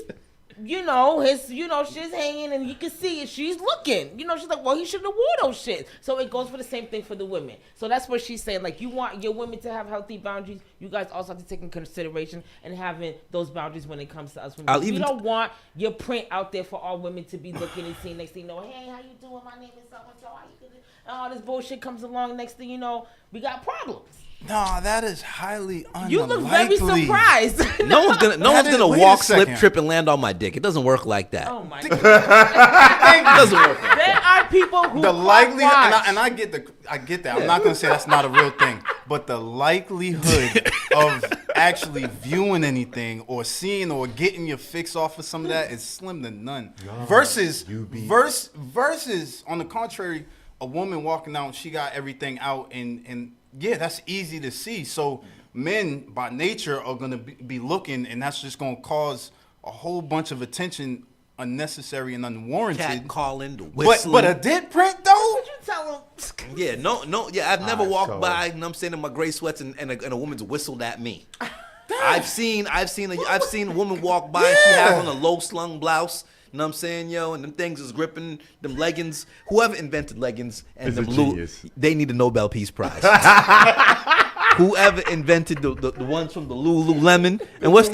shit's hanging and you can see it. She's looking. She's like, well, he shouldn't have wore those shit. So it goes for the same thing for the women. So that's what she's saying. Like, you want your women to have healthy boundaries. You guys also have to take in consideration and having those boundaries when it comes to us women. We don't want your print out there for all women to be looking and seeing. Next thing you know, hey, how you doing? My name is so-and-so. How you doing? And all this bullshit comes along. Next thing you know, we got problems. No, that is highly unlikely. You look very surprised. No one's gonna walk, slip, trip, and land on my dick. It doesn't work like that. Oh my god! It doesn't work. Like There are people who the likelihood, watch. and I get that. I'm not gonna say that's not a real thing, but the likelihood of actually viewing anything or seeing or getting your fix off of some of that is slim to none. Versus on the contrary, a woman walking out, she got everything out, and yeah, that's easy to see. So men by nature are gonna be looking, and that's just gonna cause a whole bunch of attention, unnecessary and unwarranted. Cat calling, the whistling. But a dick print though. What you tell them? Yeah, no. Yeah, I've never walked so- by. You know what I'm saying, in my gray sweats and a woman's whistled at me. I've seen a woman walk by. And she has on a low slung blouse. You know what I'm saying, yo? And them things is gripping them leggings. Whoever invented leggings and Is them a genius. they need a Nobel Peace Prize. Whoever invented the ones from the Lululemon and what's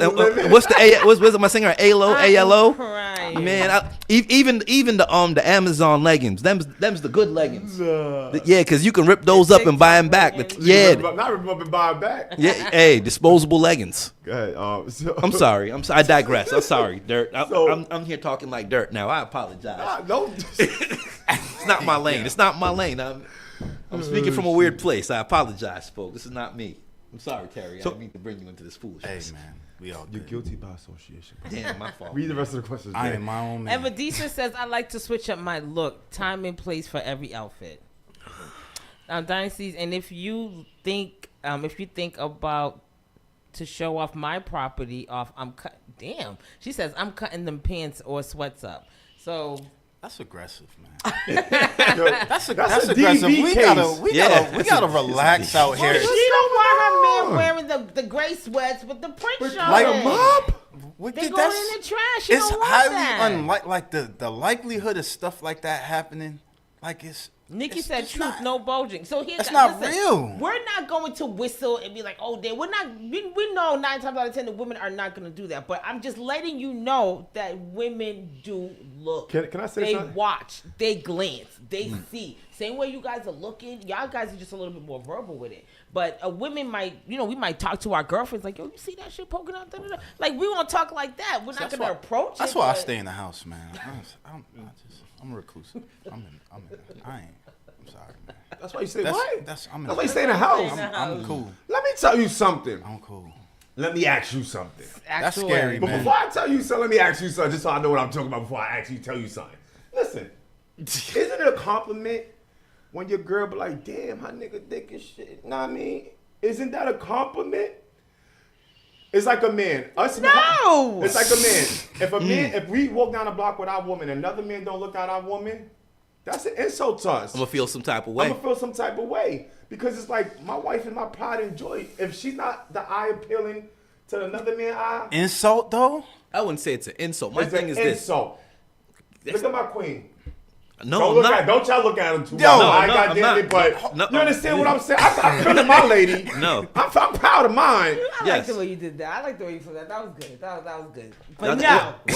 my singer ALO? Crying. Man, even the Amazon leggings, them's the good leggings. Yeah, because you can rip those up and buy them back. Yeah, Not rip 'em up and buy it back. yeah. Hey, disposable leggings. Go ahead. I'm sorry. I digress. I'm sorry, Dirt. So- I'm here talking like Dirt now. I apologize. No. It's not my lane. It's not my lane. I'm speaking from a weird place. I apologize, folks. This is not me. I'm sorry, Terry. I didn't mean to bring you into this Hey foolishness. man, we all You're good. guilty by association. Damn, my fault. Read the rest of the questions. I man. am my own man. Evadisa says, I like to switch up my look. Time and place for every outfit. Dynasties, and if you think about to show off my property off, damn. She says, I'm cutting them pants or sweats up. So That's aggressive, man. That's That's a aggressive. DV We case. gotta relax out well, here. she don't want her man wearing the gray sweats with the print showing. like a mop? They going in the trash. She It's don't want highly that. unlikely. Like the likelihood of stuff like that happening, like it's. Nikki it's said, just "Truth, not- no bulging." So here's That's not real. We're not going to whistle and be like, "Oh, we're not." We know 9 times out of 10 the women are not going to do that. But I'm just letting you know that women do look. Can I say they something? watch, they glance, they see. Same way you guys are looking. Y'all guys are just a little bit more verbal with it. But a women might, we might talk to our girlfriends like, "Yo, you see that shit poking out?" Da-da-da. Like we won't talk like that. We're not going to approach it. That's why I but- stay in the house, man. I'm a recluse. I'm sorry, man. That's why you say That's what? that's That's why you stay in the house. I'm cool. Let me tell you something. I'm cool. Let me ask you something. That's Actual- scary, But man. before I tell you something, let me ask you something, just so I know what I'm talking about before I actually tell you something. Listen, isn't it a compliment when your girl be like, "Damn, her nigga dick and shit"? Know what I mean? Isn't that a compliment? It's like a man. No! It's like a man. If we walk down the block with our woman, another man don't look at our woman, that's an insult to us. I'm gonna feel some type of way. I'm gonna feel some type of way because it's like my wife is my pride and joy. If she's not the eye appealing to another man's eye, Insult though? I wouldn't say it's an insult. My it's thing an is this. insult. Look at my queen. No, Don't I'm look not. at. Don't y'all look at him too much. Yo, I no, goddamn I'm it, not. but No. you understand what I'm saying? I'm feeling my lady. No. I'm proud of mine. I like Yes. the way you did that. I like the way you said that. That was good. That was good. But That's- no.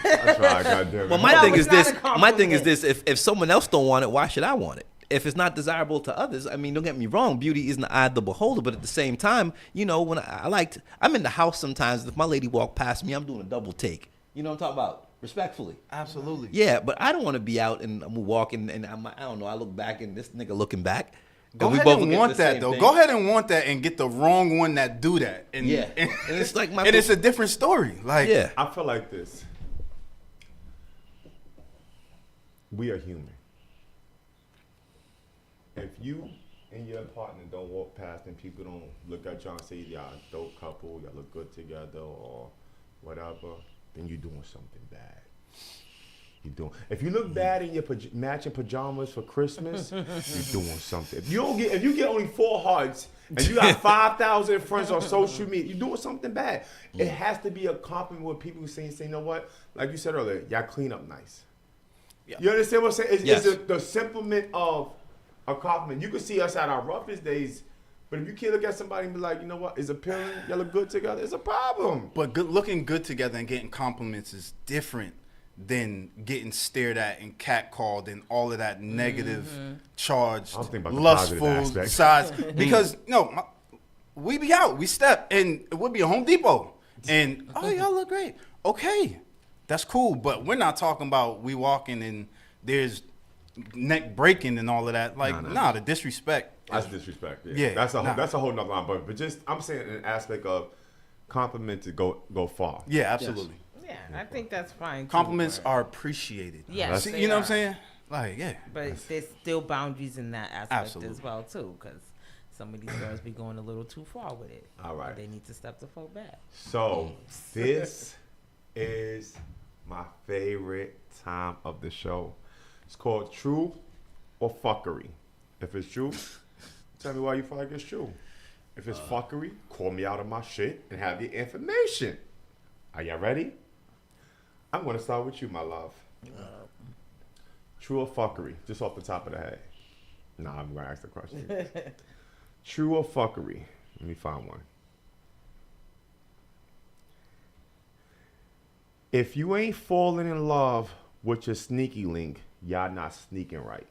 That's right, goddamn it. Well, my No, thing it's is not this. a compliment. My thing is this. If someone else don't want it, why should I want it? If it's not desirable to others, I mean, don't get me wrong. Beauty isn't the eye of the beholder, but at the same time, when I'm in the house sometimes. If my lady walk past me, I'm doing a double take. You know what I'm talking about? Respectfully. Absolutely. Yeah, but I don't want to be out and I'm walking and I don't know. I look back and this nigga looking back. Go we ahead both and looking at want the that same though. thing. Go ahead and want that and get the wrong one that do that. And, Yeah. And it's like my and it's a different story. Like Yeah. I feel like this. We are human. If you and your partner don't walk past and people don't look at y'all and say y'all a dope couple, y'all look good together or whatever, then you're doing something bad. If you look bad in your matching pajamas for Christmas, you're doing something. If you get only 4 hearts and you got 5,000 friends on social media, you're doing something bad. It has to be a compliment when people say, you know what? Like you said earlier, y'all clean up nice. Yeah. You understand what I'm saying? It's the simplement of a compliment. You can see us at our roughest days, but if you can't look at somebody and be like, you know what, it's appealing, y'all look good together, it's a problem. But looking good together and getting compliments is different than getting stared at and catcalled and all of that negative, charged, lustful sides. Because we be out, we step, and it would be a Home Depot, and y'all look great. Okay, that's cool, but we're not talking about we walking and there's neck breaking and all of that. Like, the disrespect. That's disrespect. Yeah, that's a whole nother line. But just I'm saying an aspect of compliment to go far. Yeah, absolutely. Yes. Yeah, I think that's fine. Compliments are appreciated. Yes, you know what I'm saying? Like, yeah. But there's still boundaries in that aspect as well too, because some of these girls be going a little too far with it. All right. They need to step the fuck back. So this is my favorite time of the show. It's called True or Fuckery. If it's true, tell me why you feel like it's true. If it's fuckery, call me out of my shit and have your information. Are y'all ready? I'm going to start with you, my love. True or fuckery? Just off the top of the head. Nah, I'm going to ask the question. True or fuckery? Let me find one. If you ain't falling in love with your sneaky link, y'all not sneaking right.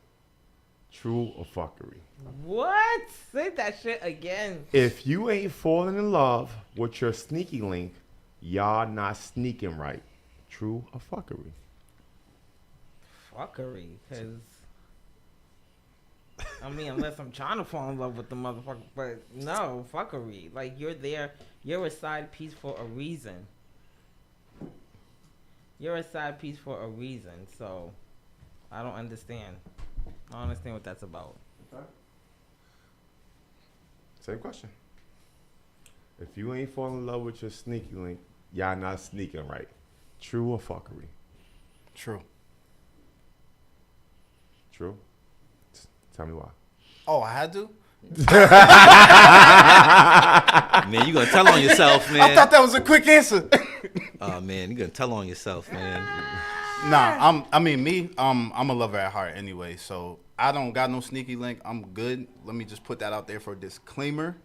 True or fuckery? What? Say that shit again. If you ain't falling in love with your sneaky link, y'all not sneaking right. True or fuckery? Fuckery, because I mean, unless I'm trying to fall in love with the motherfucker, but no, fuckery. Like, you're there, you're a side piece for a reason. You're a side piece for a reason, so I don't understand. I don't understand what that's about. Okay. Same question. If you ain't falling in love with your sneaky link, y'all not sneaking right. True or fuckery? True. True? Tell me why. Oh, I had to? Man, you gonna tell on yourself, man. I thought that was a quick answer. Oh man, you gonna tell on yourself, man. Nah, I'm a lover at heart anyway, so I don't got no sneaky link. I'm good. Let me just put that out there for a disclaimer.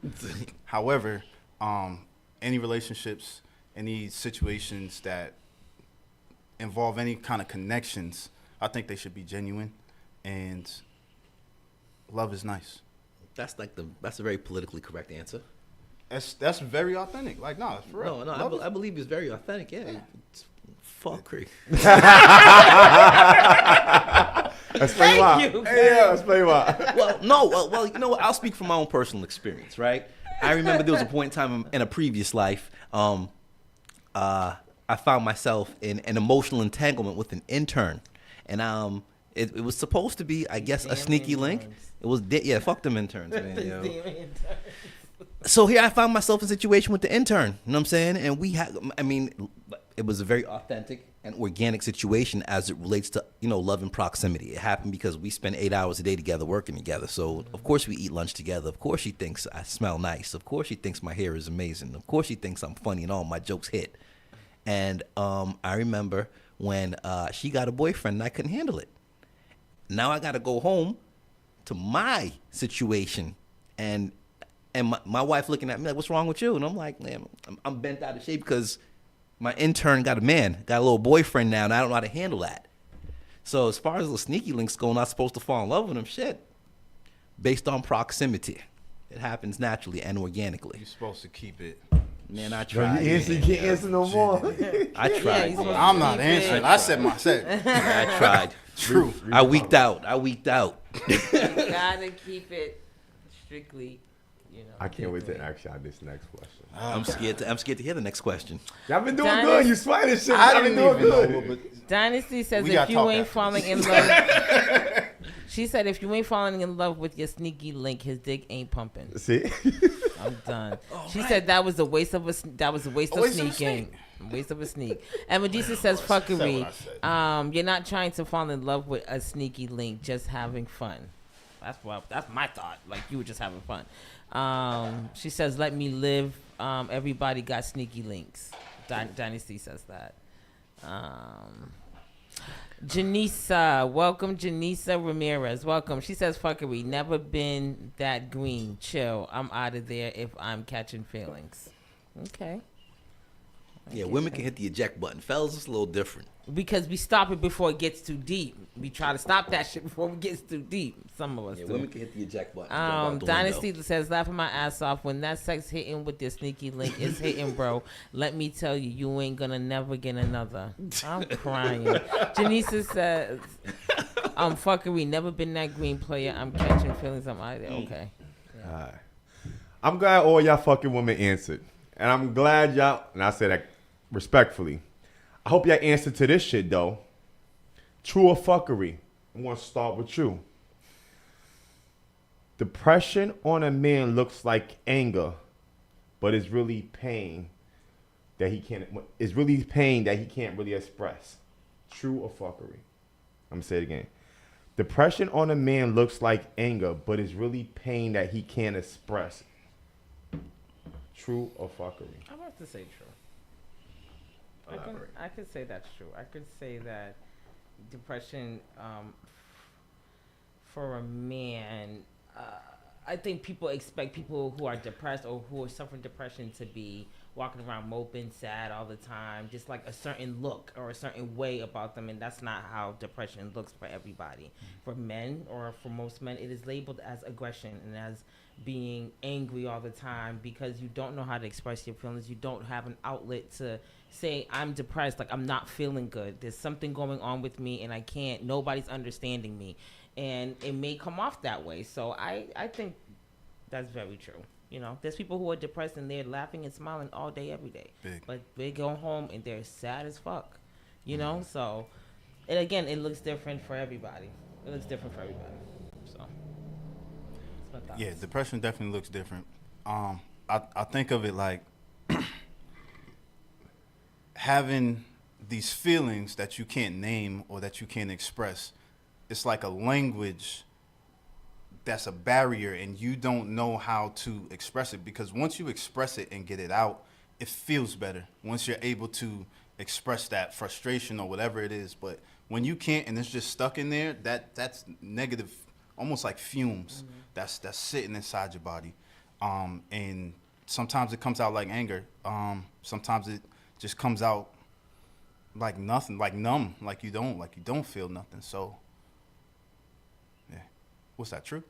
However, any relationships, any situations that involve any kind of connections, I think they should be genuine, and love is nice. That's a very politically correct answer. That's very authentic. Like, nah, for real. No, I believe it's very authentic. Yeah. It's fuckery. Explain why. you, Yeah, explain why. Well, you know what? I'll speak from my own personal experience, right? I remember there was a point in time in a previous life, I found myself in an emotional entanglement with an intern, and it was supposed to be, I guess, a sneaky link. It was fuck them interns, man. You know? So here I found myself in a situation with the intern. You know what I'm saying? And it was a very authentic and organic situation as it relates to, love and proximity. It happened because we spent 8 hours a day together working together. So, of course, we eat lunch together. Of course, she thinks I smell nice. Of course, she thinks my hair is amazing. Of course, she thinks I'm funny and all my jokes hit. And I remember when she got a boyfriend and I couldn't handle it. Now I got to go home to my situation and my wife looking at me like, what's wrong with you? And I'm like, man, I'm bent out of shape because my intern got a little boyfriend now, and I don't know how to handle that. So as far as the sneaky links go, I'm not supposed to fall in love with him. Shit. Based on proximity. It happens naturally and organically. You're supposed to keep it. Man, I tried. You can't answer no more. I tried. Yeah, I'm not answering. I said my set. I tried. True. I weaked out. Gotta keep it strictly, I can't wait to ask y'all this next question. I'm scared to hear the next question. Y'all been doing Dynasty. good. You sweating shit. I Y'all been didn't doing even good. know, but Dynasty says We if gotta you talk ain't after falling in love, she said if you ain't falling in love with your sneaky link, his dick ain't pumping. See? I'm done. She said that was a waste of sneaking. Waste of a sneak. And Medusa says, fuckery. You're not trying to fall in love with a sneaky link, just having fun. That's my thought. Like, you were just having fun. She says, let me live. Everybody got sneaky links. Dynasty says that. Janisa, welcome. Janisa Ramirez, welcome. She says, fuckery, never been that green. Chill. I'm out of there if I'm catching feelings. Okay. Yeah, women can hit the eject button. Fellas, it's a little different. Because we stop it before it gets too deep. We try to stop that shit before it gets too deep. Some of us do. Women can hit the eject button. Dynasty says, laughing my ass off. When that sex hitting with your sneaky link is hitting, bro, let me tell you, you ain't gonna never get another. I'm crying. Janisa says, fuckery, never been that green player. I'm catching feelings. I'm out of there. Okay. Yeah. All right. I'm glad all y'all fucking women answered. And I'm glad y'all, and I say that respectfully, I hope y'all answer to this shit, though. True or fuckery? I want to start with you. Depression on a man looks like anger, but it's really pain that he can't. It's really pain that he can't really express. True or fuckery? I'm gonna say it again. Depression on a man looks like anger, but it's really pain that he can't express. True or fuckery? I'm about to say true. I could say that's true. I could say that depression for a man, I think people expect people who are depressed or who are suffering depression to be walking around moping, sad all the time, just like a certain look or a certain way about them, and that's not how depression looks for everybody. For men, or for most men, it is labeled as aggression and as being angry all the time because you don't know how to express your feelings. You don't have an outlet to say, I'm depressed, like I'm not feeling good. There's something going on with me and I can't, nobody's understanding me. And it may come off that way. So I think that's very true. You know, there's people who are depressed and they're laughing and smiling all day, every day. Big. But they go home and they're sad as fuck. You know, so, and again, it looks different for everybody. It looks different for everybody. So, that's my thoughts. Yeah, depression definitely looks different. I think of it like having these feelings that you can't name or that you can't express. It's like a language that's a barrier and you don't know how to express it, because once you express it and get it out, it feels better once you're able to express that frustration or whatever it is. But when you can't and it's just stuck in there, that's negative, almost like fumes. That's sitting inside your body. And sometimes it comes out like anger. Sometimes it just comes out like nothing, like numb, like you don't feel nothing. So yeah. What's that, true?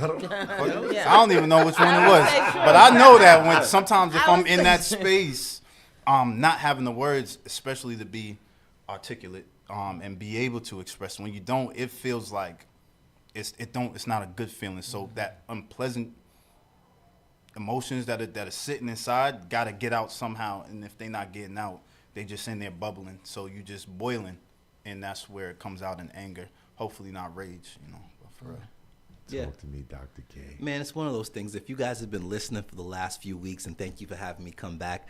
I don't even know which one it was, but I know that when sometimes if I'm in that space, not having the words, especially to be articulate, and be able to express. When you don't, it feels like it's not a good feeling. So that unpleasant emotions that are sitting inside gotta get out somehow. And if they're not getting out, they just in there bubbling. So you just boiling, and that's where it comes out in anger. Hopefully not rage, you know. But for real. Yeah. Talk to me, Dr. K. Man, it's one of those things. If you guys have been listening for the last few weeks, and thank you for having me come back.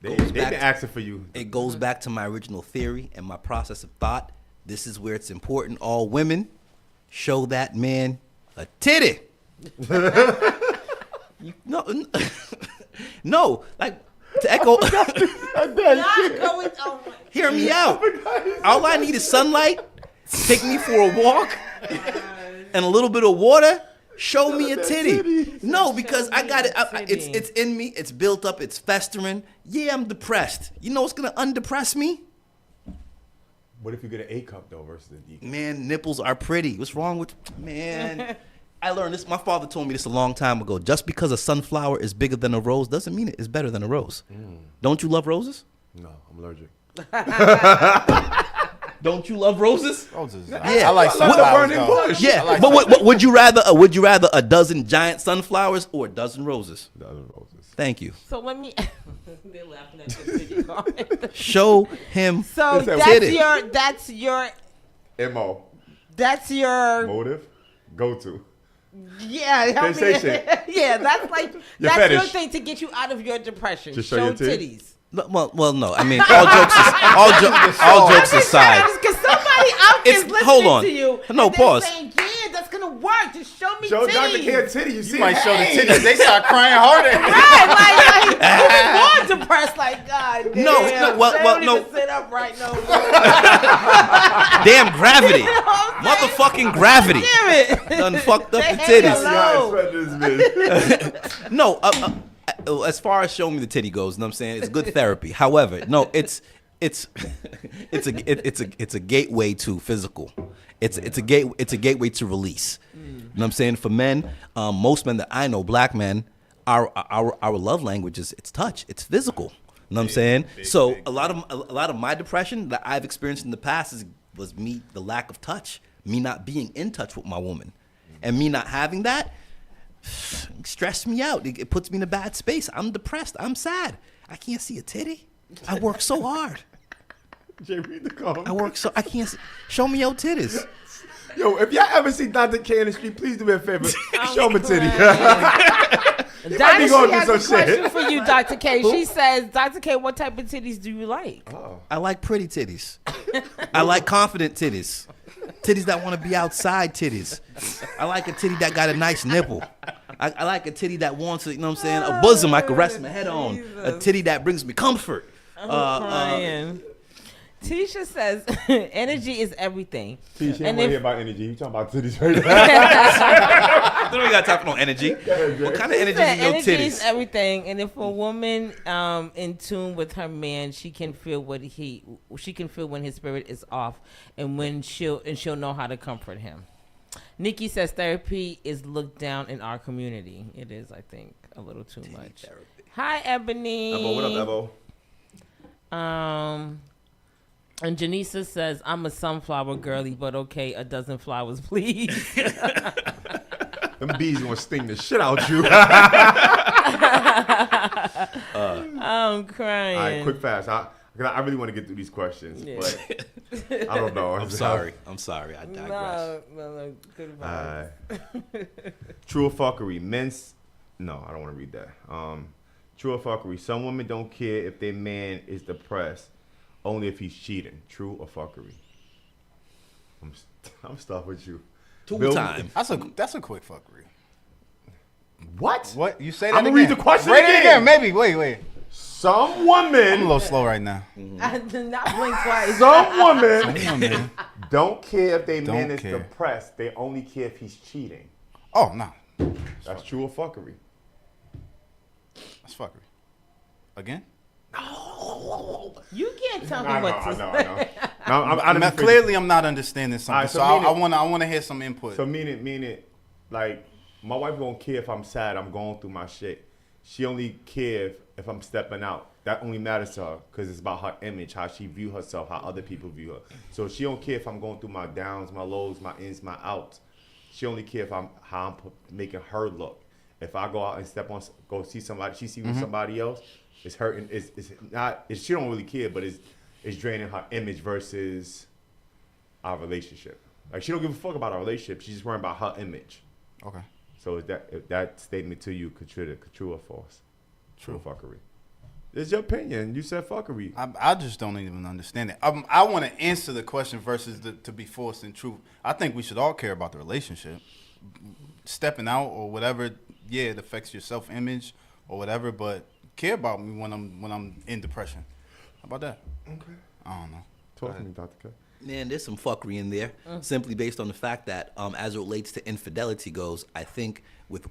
They've been asking for you. It goes back to my original theory and my process of thought. This is where it's important. All women, show that man a titty. No, like to echo. Hear me out. All I need is sunlight. Take me for a walk. And a little bit of water, show me a titty. No, because I got it. It's in me. It's built up. It's festering. Yeah, I'm depressed. You know what's gonna undepress me? What if you get an A cup though versus the D cup? Man, nipples are pretty. What's wrong with man? I learned this. My father told me this a long time ago. Just because a sunflower is bigger than a rose doesn't mean it is better than a rose. Don't you love roses? No, I'm allergic. Don't you love roses? Roses. Yeah. I like sunflowers. Bush. Yeah, like but what, would you rather? Would you rather a dozen giant sunflowers or a dozen roses? Dozen roses. Thank you. So let me. They're laughing at the titty comment. Show him. So that's your MO. That's your Motive. Go to. Yeah, help me. Sensation. Yeah, that's like Your that's fetish. your thing to get you out of your depression. Just show your titties? titties. Well, no. I mean, all jokes aside. Because somebody out there is listening hold on. to you. No, and they're pause. saying, yeah, that's gonna work. Just show me Show titties. Dr. K a titty. You see, You might show the hey. titties. They start crying harder. Right, like even more depressed. Like God, damn, No, they don't even sit up right now. Damn gravity. You know what I'm saying? Motherfucking gravity. Damn it. Done fucked up the They hang titties. alone. Yeah, I expect this bitch. No, as far as showing me the titty goes, you know what I'm saying? It's good therapy. However, no, it's a gateway to physical. It's a gateway to release. You know what I'm saying? For men, most men that I know, black men, our love language is it's touch. It's physical. You know what I'm saying? So a lot of my depression that I've experienced in the past was the lack of touch, me not being in touch with my woman, and me not having that stressed me out. It puts me in a bad space. I'm depressed. I'm sad. I can't see a titty. I work so hard. Jay, read the comment. I can't see. Show me your titties. Yo, if y'all ever see Dr. K in the street, please do me a favor. Show me a titty. You might be Dynasty going has through a some question shit. for you, Dr. K. She says, Dr. K, what type of titties do you like? I like pretty titties. I like confident titties. Titties that want to be outside titties. I like a titty that got a nice nipple. I like a titty that wants, you know what I'm saying, a bosom I can rest my head on. A titty that brings me comfort. Crying. Tisha says, energy is everything. See, she And ain't want to if- hear about energy. You talking about titties right now. Don't we got time for no energy? What kind of energy Said is in your energy is titties? everything, and if a woman in tune with her man, she can feel when his spirit is off, and when she'll know how to comfort him. Nikki says therapy is looked down in our community. It is, I think, a little too much. therapy. Hi, Ebony. Ebo, what up, Ebo? And Janisa says, I'm a sunflower girly, but okay, a dozen flowers, please. Them bees gonna sting the shit out you. I'm crying. All right, quick, fast. I really want to get through these questions, Yeah. but I don't know. I'm sorry. I digress. No, good vibes. True or fuckery? No, I don't want to read that. True or fuckery? Some women don't care if their man is depressed, only if he's cheating. True or fuckery? I'm stuck with you. Two time. That's a quick fuckery. What? What? You say that I'm again? gonna read the question Read it again. again. Maybe. Wait. Some I'm a women, little slow right now. I did not blink twice. some women Man. don't care if their Don't man is care. depressed. They only care if he's cheating. Oh, no. That's true or fuckery? That's fuckery. Again? You can't tell me I what to say. know. No, I'm Now, clearly, I'm not understanding something. Alright, so so I meaning- want to hear some input. So mean it, like my wife don't care if I'm sad, I'm going through my shit. She only cares if I'm stepping out. That only matters to her because it's about her image, how she view herself, how other people view her. So she don't care if I'm going through my downs, my lows, my ins, my outs. She only care if how I'm making her look. If I go out and go see somebody, she see with somebody else, it's hurting. It's not. She don't really care, but it's draining her image versus our relationship. Like she don't give a fuck about our relationship. She's just worrying about her image. Okay. So is that statement to you true or false? True or fuckery? It's your opinion. You said fuckery. I just don't even understand it. I want to answer the question versus to be forced in truth. I think we should all care about the relationship. Stepping out or whatever, yeah, it affects your self-image or whatever, but care about me when I'm in depression. How about that? Okay. I don't know. Talk to me, Dr. K. Man, there's some fuckery in there, simply based on the fact that, as it relates to infidelity goes, I think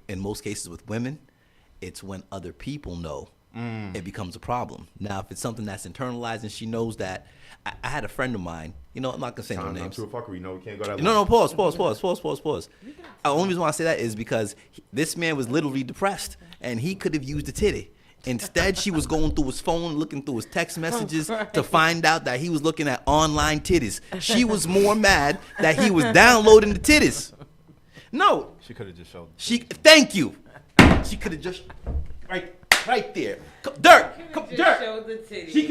in most cases with women, it's when other people know it becomes a problem. Now, if it's something that's internalized and she knows that, I had a friend of mine. You know, I'm not gonna say no Time, names. true or fuckery? No, we can't go that. No, long. pause. The only reason why I say that is because this man was literally depressed, and he could have used a titty. Instead, she was going through his phone, looking through his text messages to find out that he was looking at online titties. She was more mad that he was downloading the titties. No, She could have just showed. thank you. She could have just right there. Dirk. Show the titty. She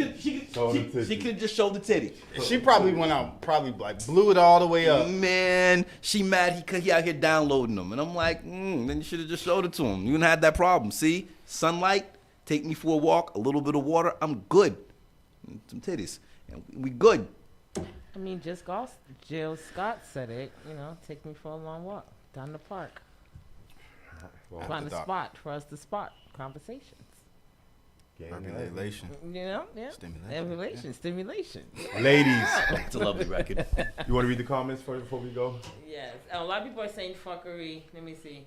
could have just showed the titty. She probably went out, like blew it all the way up. Man, she mad he out here downloading them. And I'm like, then you should have just showed it to him. You didn't have that problem. See? Sunlight, take me for a walk, a little bit of water, I'm good. Some titties, and we good. I mean, Jill Scott said it. You know, take me for a long walk down the park. Find a spot for us to spot conversations. Regulation. You know, yeah. Stimulation. Ladies, It's a lovely record. you want to read the comments first before we go? Yes. A lot of people are saying fuckery. Let me see.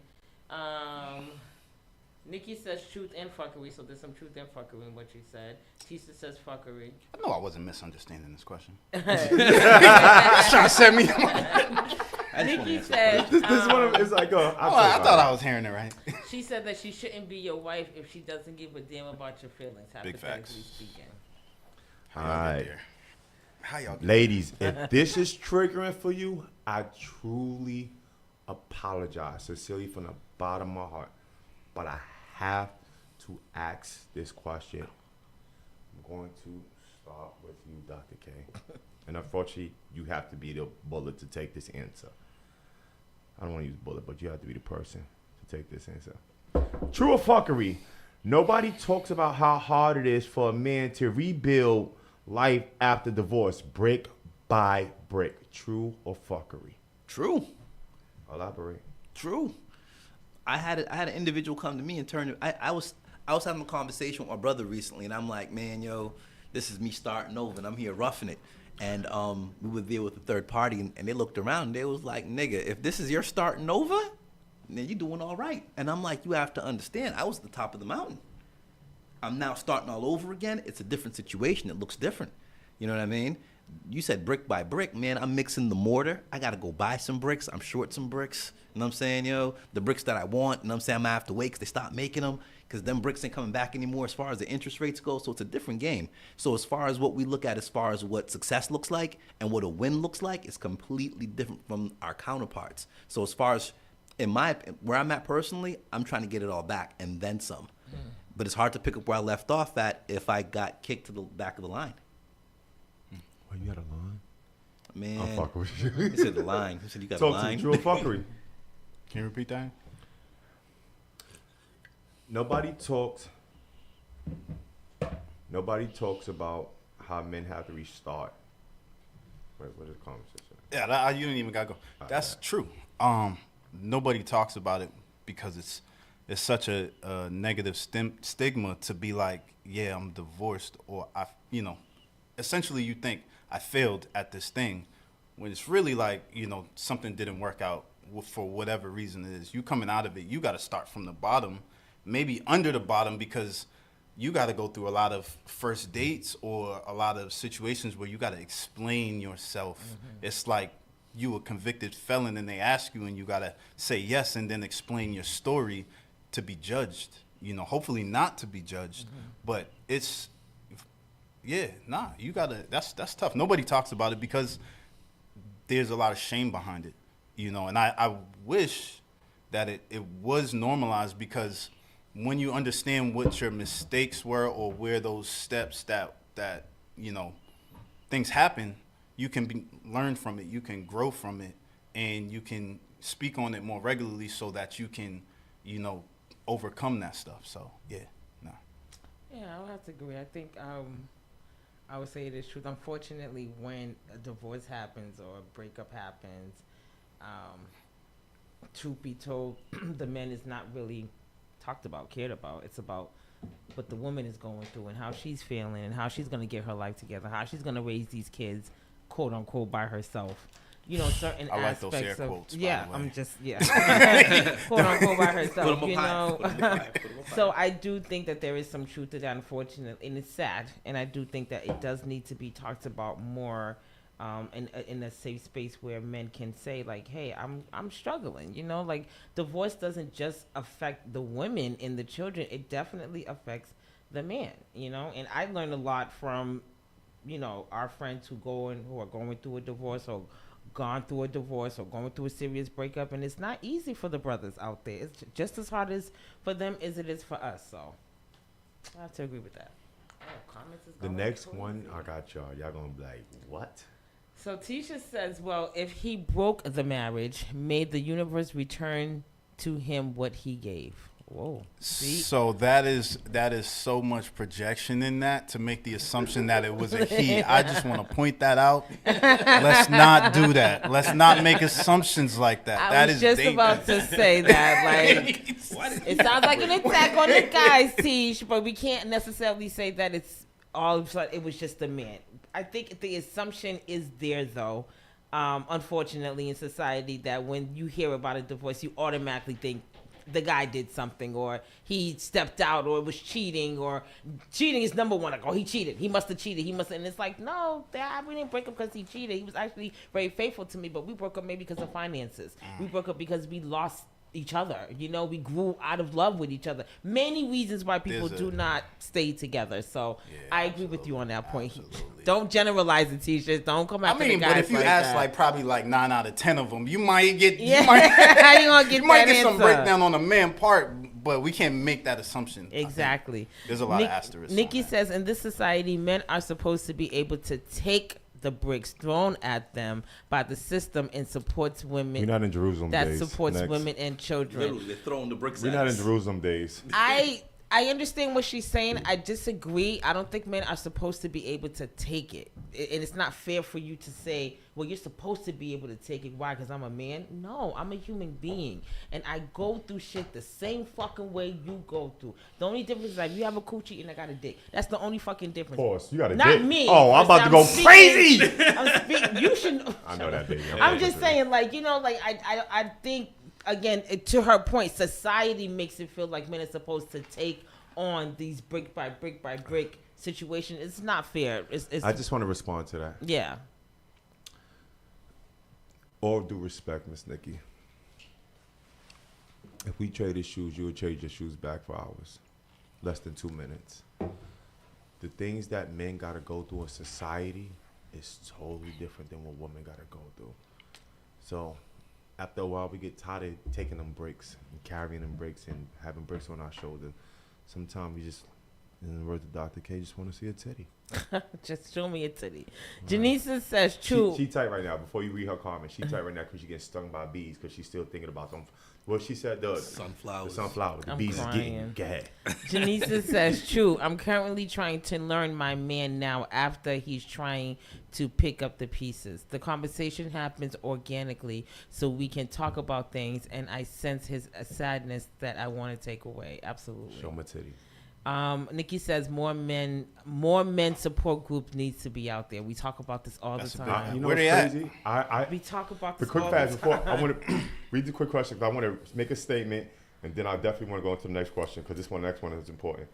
Nikki says truth and fuckery, so there's some truth and fuckery in what you said. Tisha says fuckery. I know I wasn't misunderstanding this question. Trying to set me up. Nikki said. This one of, it's like I thought I was hearing it right. She said that she shouldn't be your wife if she doesn't give a damn about your feelings. Big facts. Hypothetically speaking. All right. How y'all get Ladies, if this is triggering for you, I truly apologize sincerely from the bottom of my heart. But I have to ask this question. I'm going to start with you, Dr. K. And unfortunately, you have to be the bullet to take this answer. I don't want to use bullet, but you have to be the person to take this answer. True or fuckery? Nobody talks about how hard it is for a man to rebuild life after divorce, brick by brick. True or fuckery? True. Elaborate. True. I had an individual come to me and turn. I was having a conversation with my brother recently, and I'm like, man, yo, this is me starting over, and I'm here roughing it. And we were there with a third party, and they looked around, and they was like, nigga, if this is your starting over, then you doing all right. And I'm like, you have to understand, I was at the top of the mountain. I'm now starting all over again. It's a different situation. It looks different. You know what I mean? You said brick by brick, man. I'm mixing the mortar. I got to go buy some bricks. I'm short some bricks. You know what I'm saying, yo? The bricks that I want, you know what I'm saying? I'm going to have to wait because they stopped making them because them bricks ain't coming back anymore as far as the interest rates go. So it's a different game. So as far as what we look at as far as what success looks like and what a win looks like, it's completely different from our counterparts. So as far as where I'm at personally, I'm trying to get it all back and then some. But it's hard to pick up where I left off at if I got kicked to the back of the line. Oh, you got a line? Man, I'm fucking with you. he said the line. He said you got Talk a line. to me, true or fuckery? Can you repeat that? Nobody talks about how men have to restart. Wait, what is the conversation? Yeah, you didn't even gotta go. That's true. Nobody talks about it because it's such a negative stigma to be like, yeah, I'm divorced, or essentially you think I failed at this thing, when it's really like, something didn't work out for whatever reason it is. You coming out of it, you got to start from the bottom, maybe under the bottom, because you got to go through a lot of first dates or a lot of situations where you got to explain yourself. Mm-hmm. It's like you a convicted felon and they ask you and you got to say yes and then explain your story to be judged, hopefully not to be judged, but it's, you gotta, that's tough. Nobody talks about it because there's a lot of shame behind it, and I wish that it was normalized, because when you understand what your mistakes were or where those steps that things happen, you can learn from it, you can grow from it, and you can speak on it more regularly so that you can, overcome that stuff. So, yeah, Yeah, I would have to agree. I think I would say it is truth. Unfortunately, when a divorce happens or a breakup happens, truth be told, the man is not really talked about, cared about. It's about what the woman is going through and how she's feeling and how she's going to get her life together, how she's going to raise these kids, quote unquote, by herself. Certain I like aspects those air of quotes, by yeah, the way. I'm just quote unquote by herself. So I do think that there is some truth to that, unfortunately, and it's sad. And I do think that it does need to be talked about more, in a safe space where men can say like, "Hey, I'm struggling." Like divorce doesn't just affect the women and the children; it definitely affects the man. And I learned a lot from, our friends who are going through a divorce or gone through a divorce or going through a serious breakup, and it's not easy for the brothers out there. It's just as hard as for them as it is for us. So I have to agree with that. Comments is The going next crazy. one, I got y'all. Y'all gonna be like, what? So Tisha says, well, if he broke the marriage, may the universe return to him what he gave. Whoa. See? So that is so much projection in that to make the assumption that it was a he. I just want to point that out. Let's not do that. Let's not make assumptions like that. I was just about to say that. Like, it sounds like an attack on the guys, Tish, but we can't necessarily say that it's all of a sudden it was just a man. I think the assumption is there, though, unfortunately, in society, that when you hear about a divorce, you automatically think the guy did something, or he stepped out, or it was cheating, or cheating is number one. Like, oh, he cheated. He must have cheated. And it's like, no, we didn't break up because he cheated. He was actually very faithful to me, but we broke up maybe because of finances. We broke up because we lost each other. You know, we grew out of love with each other. Many reasons why people do not stay together. So I agree with you on that point. Absolutely. Don't generalize it, T-shirts. Don't come after the guys. But if you ask like probably like 9 out of 10 of them, you might get How you gonna get you might that get some answer? breakdown on the man part, but we can't make that assumption. Exactly. There's a lot of asterisks. Nikki says, in this society, men are supposed to be able to take the bricks thrown at them by the system and supports women. We're not in Jerusalem that days. supports Next. women and children. Literally, they're throwing the bricks We're at not in us. Jerusalem days. I understand what she's saying. I disagree. I don't think men are supposed to be able to take it. And it's not fair for you to say, well, you're supposed to be able to take it. Why? Because I'm a man? No, I'm a human being. And I go through shit the same fucking way you go through. The only difference is like you have a coochie and I got a dick. That's the only fucking difference. Of course, you got a Not dick. me. Oh, I'm about to go crazy. I'm speaking. You should. I know that, baby. I'm just saying, like, you know, like I think, again, to her point, society makes it feel like men are supposed to take on these brick by brick situation. It's not fair. It's I just want to respond to that. Yeah. All due respect, Miss Nikki. If we traded shoes, you would trade your shoes back for ours. Less than 2 minutes. The things that men got to go through in society is totally different than what women got to go through. So after a while, we get tired of taking them breaks and carrying them breaks and having bricks on our shoulder. Sometimes we just, in the words of Dr. K, just want to see a titty. Just show me a titty. Janisa says, true. She tight right now. Before you read her comment, she tight right now because she getting stung by bees because she's still thinking about them. What she said, the sunflowers. The I'm bees crying. is getting. Go ahead. Janisa says, true. I'm currently trying to learn my man now after he's trying to pick up the pieces. The conversation happens organically so we can talk about things, and I sense his sadness that I want to take away. Absolutely. Show my titty. Nikki says more men support group needs to be out there. We talk about this all the time. You know Where what's they crazy? We talk about The this quick all fast the before time. I want to read the quick question because I want to make a statement and then I definitely want to go into the next question because this next one is important.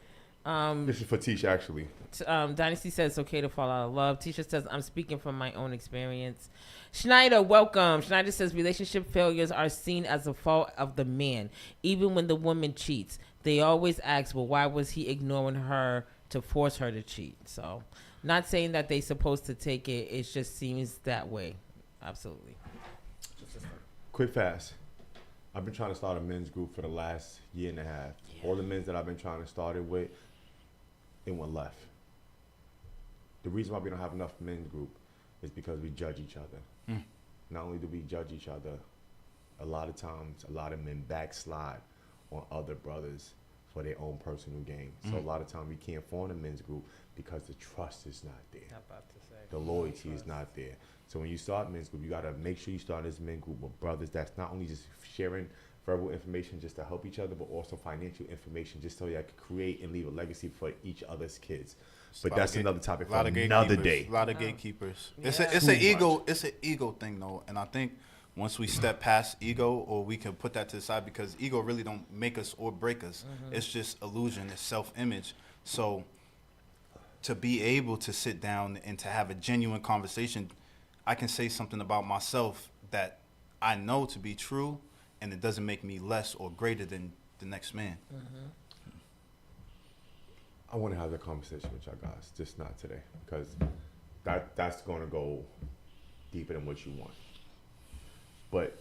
This is for Tisha actually. Dynasty says it's okay to fall out of love. Tisha says I'm speaking from my own experience. Schneider, welcome. Schneider says relationship failures are seen as a fault of the man, even when the woman cheats. They always ask, well, why was he ignoring her to force her to cheat? So, not saying that they're supposed to take it. It just seems that way. Absolutely. Quick fast. I've been trying to start a men's group for the last year and a half. All the men's that I've been trying to start it with, it went left. The reason why we don't have enough men's group is because we judge each other. Not only do we judge each other, a lot of times, a lot of men backslide on other brothers for their own personal gain. So a lot of time we can't form a men's group because the trust is not there. The loyalty is not there. So when you start men's group, you gotta make sure you start this men's group with brothers that's not only just sharing verbal information just to help each other, but also financial information just so you can create and leave a legacy for each other's kids. But that's another topic for another day. A lot of gatekeepers. It's an ego thing though, and I think once we step past ego, or we can put that to the side, because ego really don't make us or break us. It's just illusion, it's self-image. So to be able to sit down and to have a genuine conversation, I can say something about myself that I know to be true, and it doesn't make me less or greater than the next man. I want to have that conversation with y'all guys, just not today, because that's going to go deeper than what you want. But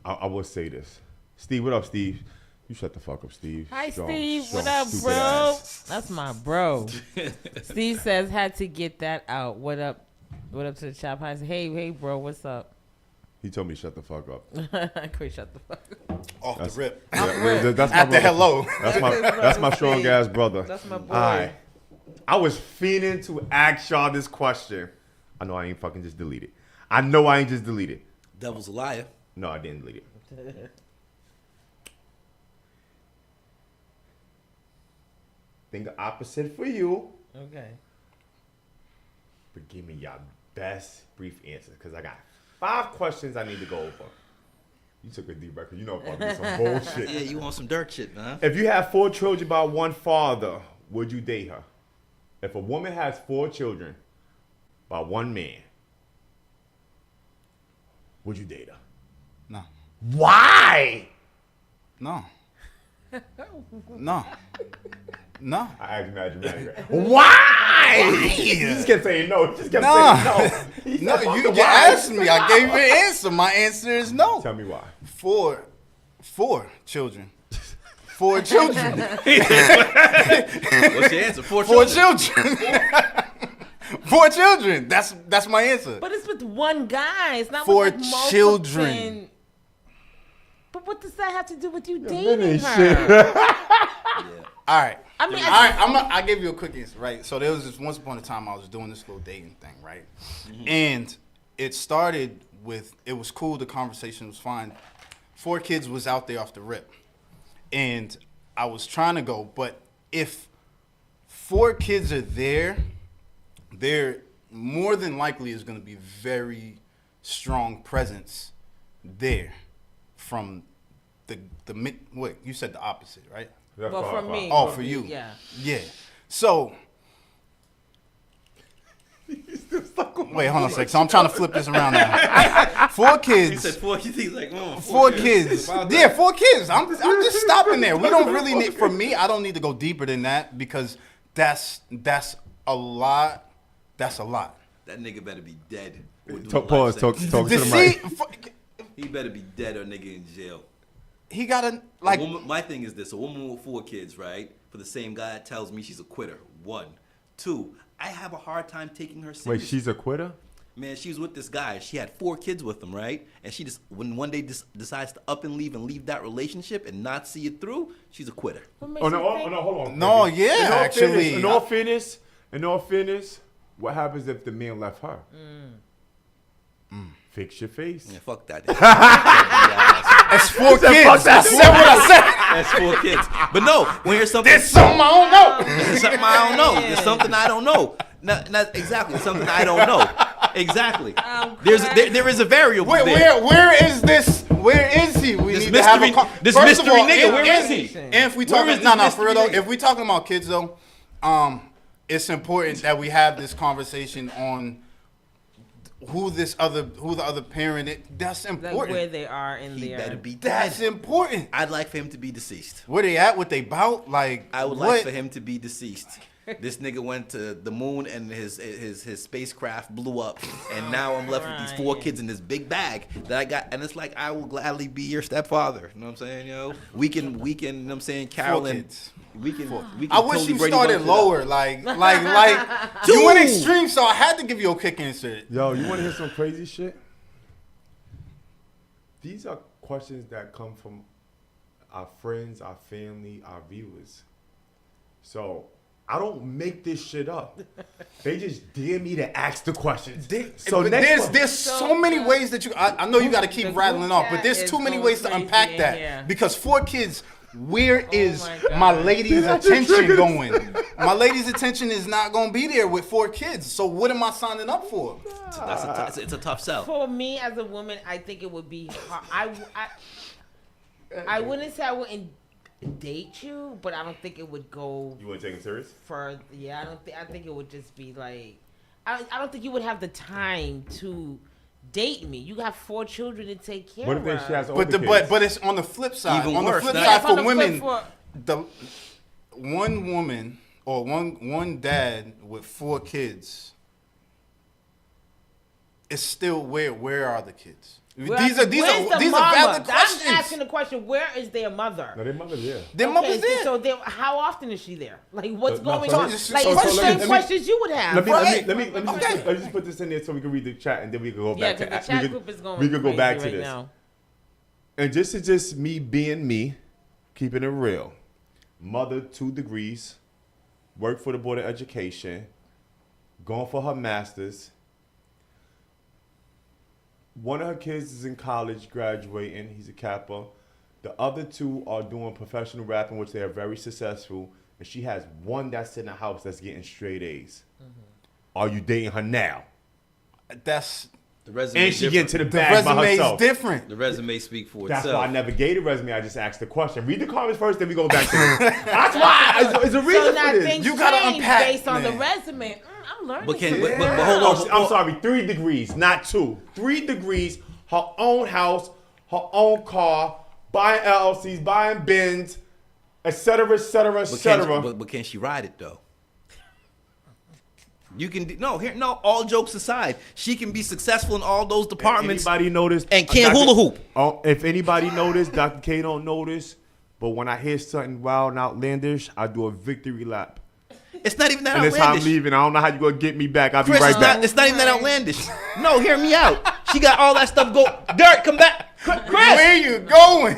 I will say this. Steve, what up, Steve? You shut the fuck up, Steve. Hi, Strong, Steve. strong, What up, stupid bro? ass. That's my bro. Steve says, had to get that out. What up? What up to the chop? Hey, bro, what's up? He told me shut the fuck up. Chris, shut the fuck up. Off the rip. That's my At the brother. hello. That's my strong ass brother. That's my boy. All right. I was fiending to ask y'all this question. I know I ain't fucking just delete it. I know I ain't just delete it. Devil's a liar. No, I didn't delete it. Think the opposite for you. Okay. But give me your best brief answer, because I got 5 questions I need to go over. You took a deep breath, 'cause you know about to be some bullshit. Yeah, you want some dirt shit, man. If you have 4 children by one father, would you date her? If a woman has 4 children by one man, would you date her? No. Why? No. No. No. I asked Magic. Why? You just kept saying no. You just kept saying no. He said, No, "Fuck you the just why." asked me. I gave you an answer. My answer is no. Tell me why. 4 children. 4 children. What's your answer? 4 4 children. children. 4 children. That's my answer. But it's with one guy. It's not 4 with like multiple children. men. But what does that have to do with you that dating ain't her? All right. I mean, all right. I'll give you a quick answer, right? So there was this once upon a time I was doing this little dating thing, right? And it started with, it was cool. The conversation was fine. 4 kids was out there off the rip. And I was trying to go, but if 4 kids are there more than likely is going to be very strong presence there from the wait, you said the opposite, right? Well, for me. Oh, for you. Yeah. Yeah. So wait, hold on a sec. So I'm trying to flip this around now. 4 kids. He said 4 kids. He's like, 4 kids. Yeah, 4 kids. I'm just stopping there. We don't really need, for me, I don't need to go deeper than that, because that's a lot. That's a lot. That nigga better be dead. or doing Pause. life Talk sentence. to the mic. He better be dead or nigga in jail. He got to, A like, woman, my thing is this: a woman with 4 kids, right? For the same guy that tells me she's a quitter. 1, 2. I have a hard time taking her serious. Wait, she's a quitter? Man, she was with this guy. She had 4 kids with him, right? And she just, when one day decides to up and leave that relationship and not see it through, she's a quitter. What makes Oh you no, think- hold on. No, baby. yeah, actually. In all fairness, what happens if the man left her? Fix your face. Yeah, fuck that. that's 4 kids. I said what I said. That's 4 kids. But no, when you're something, There's something I don't know. there's something I don't know. There's something I don't know. Not exactly. Something I don't know. Exactly. There is a variable there. Where is this? Where is he? We This need to have a mystery- this First of mystery all, nigga, and- where and- is he? And if we Where talking, is this no, for real mystery though, nigga? if we talking about kids though, it's important that we have this conversation on who the other parent is. That's Like important. where they are in He there. better be dead. That's important. I'd like for him to be deceased. Where they at? What they bout? Like I would what? like for him to be deceased. This nigga went to the moon and his spacecraft blew up, and now I'm left with these 4 kids in this big bag that I got, and it's like I will gladly be your stepfather. You know what I'm saying, yo? We can, you know what I'm saying, Carolyn. kids. We can. I wish totally you Brady started Bunch it up. lower, like you went extreme, so I had to give you a kick answer. Yo, you want to hear some crazy shit? These are questions that come from our friends, our family, our viewers. So I don't make this shit up. They just dare me to ask the questions. So But next there's so many ways that you. I know you got to keep The rattling group off, but chat there's is too many going ways to crazy unpack in that here. because 4 kids. Where is my God. my lady's That's attention triggers. going? My lady's attention is not going to be there with 4 kids. So what am I signing up for? It's a tough sell. For me as a woman, I think it would be hard. I wouldn't say I wouldn't date you, but I don't think it would go You want to take it serious? further. Yeah, I think it would just be like, I don't think you would have the time to date me. You have 4 children to take care What of. if she has But older kids? but it's on the flip side. Even on worse. the flip Now, side on for the flip women, for- the one woman or one dad with 4 kids is still where are the kids? These are Where's the valid mama? I'm asking questions. the question: where is their mother? No, their mother's there. Their Okay, mother's there. So how often is she there? Like, what's No, going so on? this- Like, so it's the let me- same let me- questions you would have. Let me Okay. let's just put this in there so we can read the chat and then we can go Yeah, back to because the chat we group is going we could go back to crazy this. right now. And this is just me being me, keeping it real. Mother, 2 degrees, worked for the Board of Education, going for her master's. One of her kids is in college, graduating. He's a Kappa. The other 2 are doing professional rapping, which they are very successful. And she has one that's in the house that's getting straight A's. Are you dating her now? That's The resume. And she get to the the bag by resume is herself. different. The resume speak for That's itself. why I never gave the resume. I just asked the question. Read the comments first, then we go back to it. That's why. It's a reason So now for this. things You gotta change unpack, based on the man. resume. I'm learning. But can something. but hold on. Oh, I'm sorry, 3 degrees, not 2. 3 degrees, her own house, her own car, buying LLCs, buying bins, et cetera, et cetera, et cetera. But can she ride it though? You can all jokes aside, she can be successful in all those departments. Anybody notice? And can't hula hoop. If anybody noticed, Dr. K don't notice, but when I hear something wild and outlandish, I do a victory lap. It's not even that And that's how I'm outlandish. leaving. I don't know how you gonna get me back. I'll be Chris, right back. it's not even that outlandish. No, hear me out. She got all that stuff go. Dirt, come back. Chris, Where you going?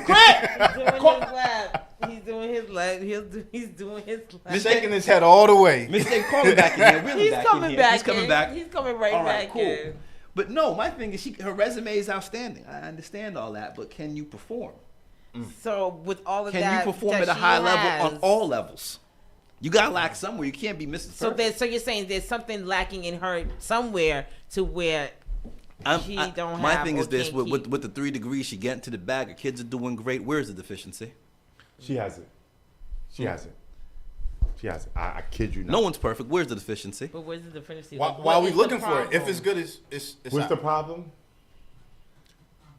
He's doing his lab. He's doing his lab. Shaking his head all the way. Mistake, call me back in here. Really He's back coming in here. back. He's coming in. back. He's coming right All right, back cool. in. But no, my thing is her resume is outstanding. I understand all that, but can you perform? So with all of Can that, you perform that at a she high level has- on all levels? You got to lack somewhere. You can't be Mrs. So Perfect. so you're saying there's something lacking in her somewhere to where she don't my have thing or is this: can't with keep. the 3 degrees, she getting to the bag. Her kids are doing great. Where's the deficiency? She has it. She has it. She has it. I kid you not. No one's perfect. Where's the deficiency? But where's the deficiency? Why, Like, why are what we is the looking for it? If problem? it's good, it's What's the out. problem?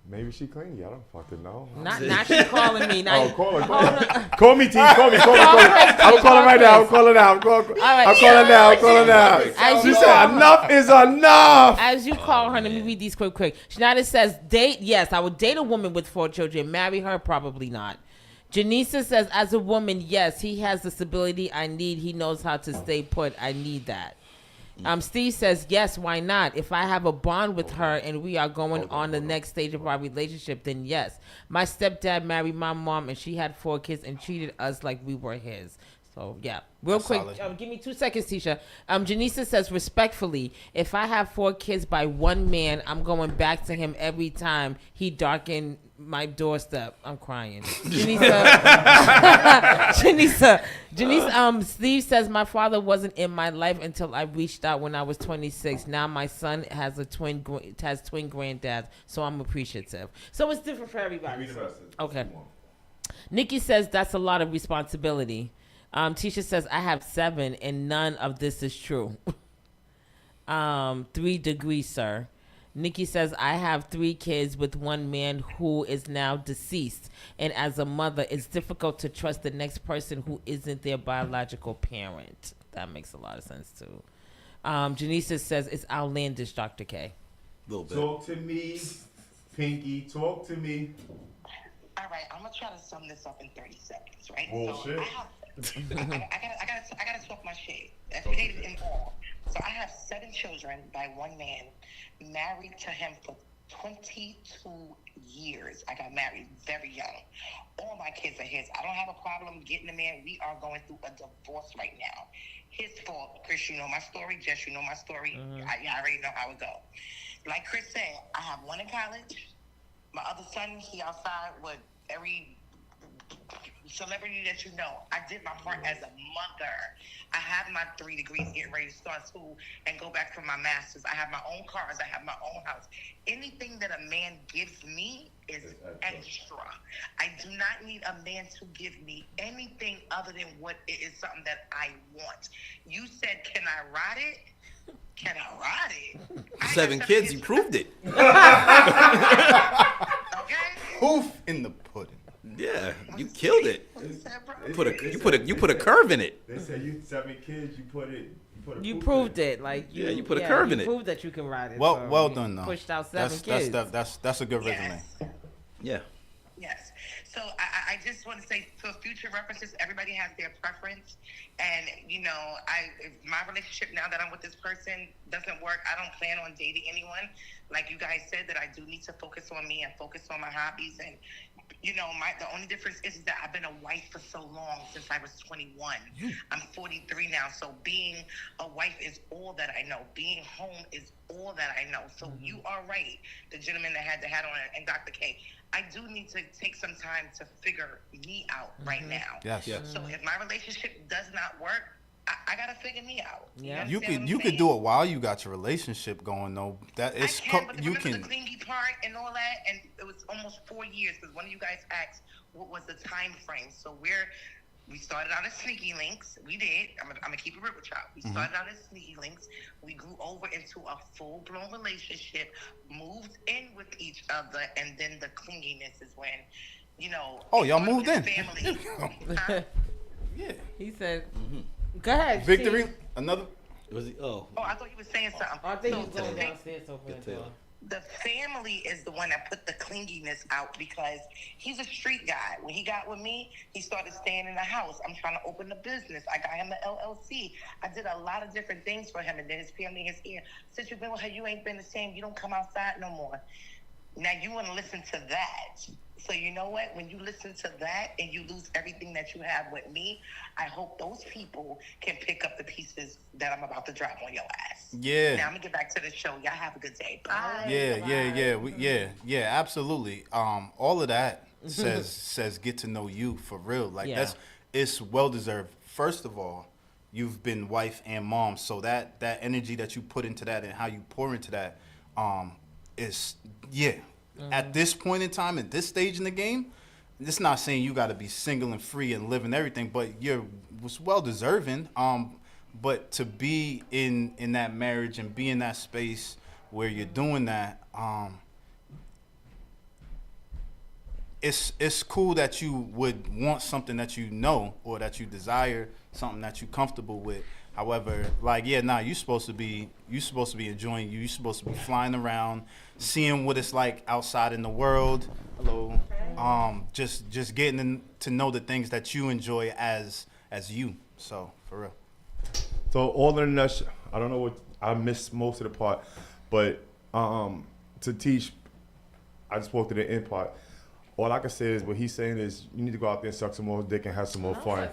Maybe she clingy. I don't fucking know. Not she calling me. Now Oh, call her. Hold on. Call me, T. Call me. I'm calling right now. I'm calling now. I'm calling now. I'm calling now. As She you said, call her- enough is enough. As you call her, let me read these quick. Schneider says, date, yes, I would date a woman with 4 children. Marry her, probably not. Janisa says, as a woman, yes, he has the stability I need. He knows how to stay put. I need that. Steve says, yes, why not? If I have a bond with her and we are going on the next stage of our relationship, then yes. My stepdad married my mom and she had 4 kids and treated us like we were his. So, yeah. Real That's quick, solid. give me 2 seconds, Tisha. Janisa says, respectfully, if I have 4 kids by one man, I'm going back to him every time he darkened my doorstep. I'm crying. Janisa, Steve says, my father wasn't in my life until I reached out when I was 26. Now my son has twin granddads, so I'm appreciative. So it's different for everybody. Okay. Nikki says, that's a lot of responsibility. Tisha says, I have 7 and none of this is true. 3 degrees, sir. Nikki says, I have 3 kids with one man who is now deceased. And as a mother, it's difficult to trust the next person who isn't their biological parent. That makes a lot of sense, too. Janisa says, it's outlandish, Dr. K. little bit. Talk to me, Pinky. Talk to me. All right, I'm gonna try to sum this up in 30 seconds, right? Bullshit. So I gotta talk my shit. That's hated in all. So I have 7 children by one man, married to him for 22 years. I got married very young. All my kids are his. I don't have a problem getting a man. We are going through a divorce right now. His fault, Chris. You know my story. Jess, you know my story. I already know how it go. Like Chris said, I have one in college. My other son, he outside with every celebrity that you know. I did my part as a mother. I have my 3 degrees, getting ready to start school and go back for my master's. I have my own cars. I have my own house. Anything that a man gives me is extra. I do not need a man to give me anything other than what it is something that I want. You said, can I ride it? Can I ride it? I 7 got kids, you proved it. Okay? Proof in the pudding. Yeah, you killed it. What you said, bro? You put a curve in it. They say you 7 kids. You put it. You proved it. Like You put a curve in it. You proved that you can ride it. Well, so well you done, though. Pushed out 7 kids. That's a good resume. Yes. Yeah. Yes. So I just want to say, for future references, everybody has their preference, and if my relationship now that I'm with this person doesn't work, I don't plan on dating anyone. Like you guys said, that I do need to focus on me and focus on my hobbies, and the only difference is that I've been a wife for so long, since I was 21. I'm 43 now, so being a wife is all that I know. Being home is all that I know. So you are right, the gentleman that had the hat on, and Dr. K. I do need to take some time to figure me out right now. Yes. So if my relationship does not work, I gotta figure me out. Yeah. You understand what could I'm saying? do it while you got your relationship going though. That is I can, but you remember can. the clingy part and all that, and it was almost 4 years because one of you guys asked what was the time frame. So we started out as sneaky links. We did. I'm gonna keep it real with y'all. We started out as sneaky links. We grew over into a full-blown relationship, moved in with each other, and then the clinginess is when, Oh, it y'all started moved with in. Family. Huh? Yeah. He said, "Go ahead, Victory. Steve." Another. Was he? Oh, Oh, I thought you were saying something. Oh, I think So he's going the- downstairs. Open the door. The family is the one that put the clinginess out because he's a street guy. When he got with me, he started staying in the house. I'm trying to open a business. I got him an LLC. I did a lot of different things for him, and then his family is here. Since you've been with her, you ain't been the same. You don't come outside no more. Now you want to listen to that. So you know what? When you listen to that and you lose everything that you have with me, I hope those people can pick up the pieces that I'm about to drop on your ass. Yeah. Now I'm gonna get back to the show. Y'all have a good day. Bye. Yeah, absolutely. All of that says get to know you for real. Like Yeah. it's well deserved. First of all, you've been wife and mom, so that energy that you put into that and how you pour into that, is At this point in time, at this stage in the game, it's not saying you got to be single and free and living everything, but was well deserving. But to be in that marriage and be in that space where you're doing that, it's cool that you would want something that you know or that you desire, something that you're comfortable with. However, you're supposed to be enjoying you. You're supposed to be flying around, seeing what it's like outside in the world. Hello. Just getting to know the things that you enjoy as you. So for real. So all in a nutshell, I don't know what I missed most of the part, but to teach, I just spoke to the end part. All I can say is what he's saying is you need to go out there and suck some more dick and have some more fun.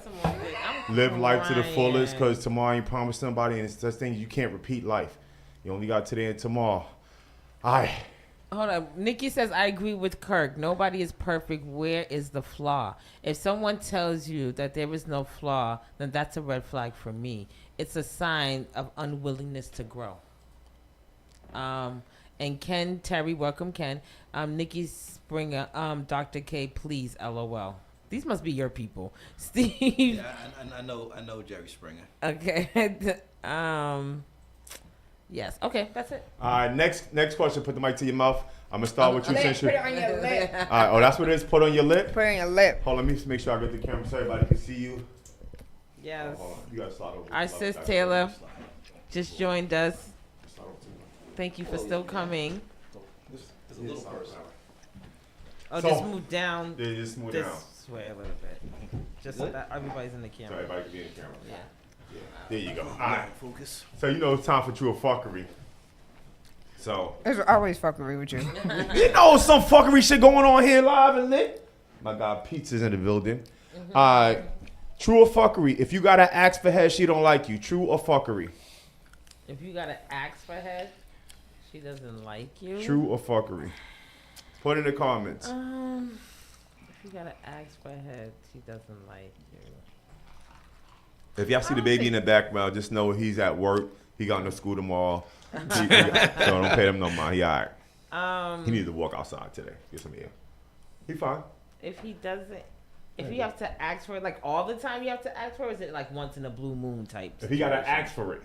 Live life to the fullest, because tomorrow you promised somebody, and it's such things you can't repeat life. You only got today and tomorrow. Hold up. Nikki says, I agree with Kirk. Nobody is perfect. Where is the flaw? If someone tells you that there is no flaw, then that's a red flag for me. It's a sign of unwillingness to grow. And Ken Terry, welcome Ken. Nikki Springer, Dr. K, please, LOL. These must be your people. Steve. yeah, I know Jerry Springer. Okay. Yes. Okay, that's it. All right, next question. Put the mic to your mouth. I'm gonna start with you Put since you. it on your lip. All right. Oh, that's what it is. Put on your lip. Put it on your lip. Hold on. Let me make sure I get the camera so everybody can see you. Yes. Hold on. You gotta slide over. Our Slide sis back. Taylor just joined us. Slide over to me. Thank you for still coming. It's a little person. Oh, So- just move down Yeah, just move this down way a little bit. Just so that everybody's in the so camera. everybody can be in the camera. Yeah. Yeah. There you go. All right. Focus. So it's time for true or fuckery. So There's always fuckery with you. you know some fuckery shit going on here live and lit. My God, Pizza's in the building. True or fuckery? If you gotta ask for head, she don't like you. True or fuckery? If you gotta ask for head, she doesn't like you. True or fuckery? Put in the comments. If you gotta ask for head, she doesn't like you. If y'all see the baby in the background, just know he's at work. He got no school tomorrow. So don't pay him no mind. He all right. He needs to walk outside today. Get some air. He fine. If he doesn't, if you have to ask for it, like all the time you have to ask for it, or is it like once in a blue moon type? If he gotta situation? ask for it.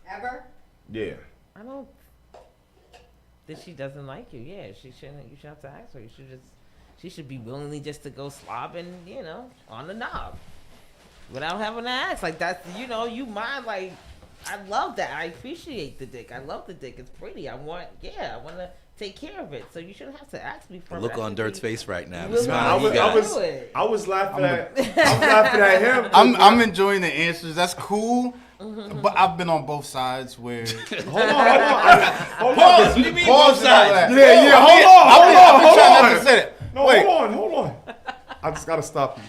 Ever? Yeah. I don't. That she doesn't like you. Yeah, she shouldn't. You should have to ask her. You should just. She should be willingly just to go slobbing, on the knob, without having to ask. Like that's, you mind. Like, I love that. I appreciate the dick. I love the dick. It's pretty. I want to take care of it. So you shouldn't have to ask me for it. Look I on should Dirt's be- face right now. You The will smile not he got. do it. I was laughing at him. I'm enjoying the answers. That's cool. But I've been on both sides where. Hold on. Pause. What do you mean both sides? Yeah, hold Trying not on. to say it. No, Wait. hold on. I just gotta stop you.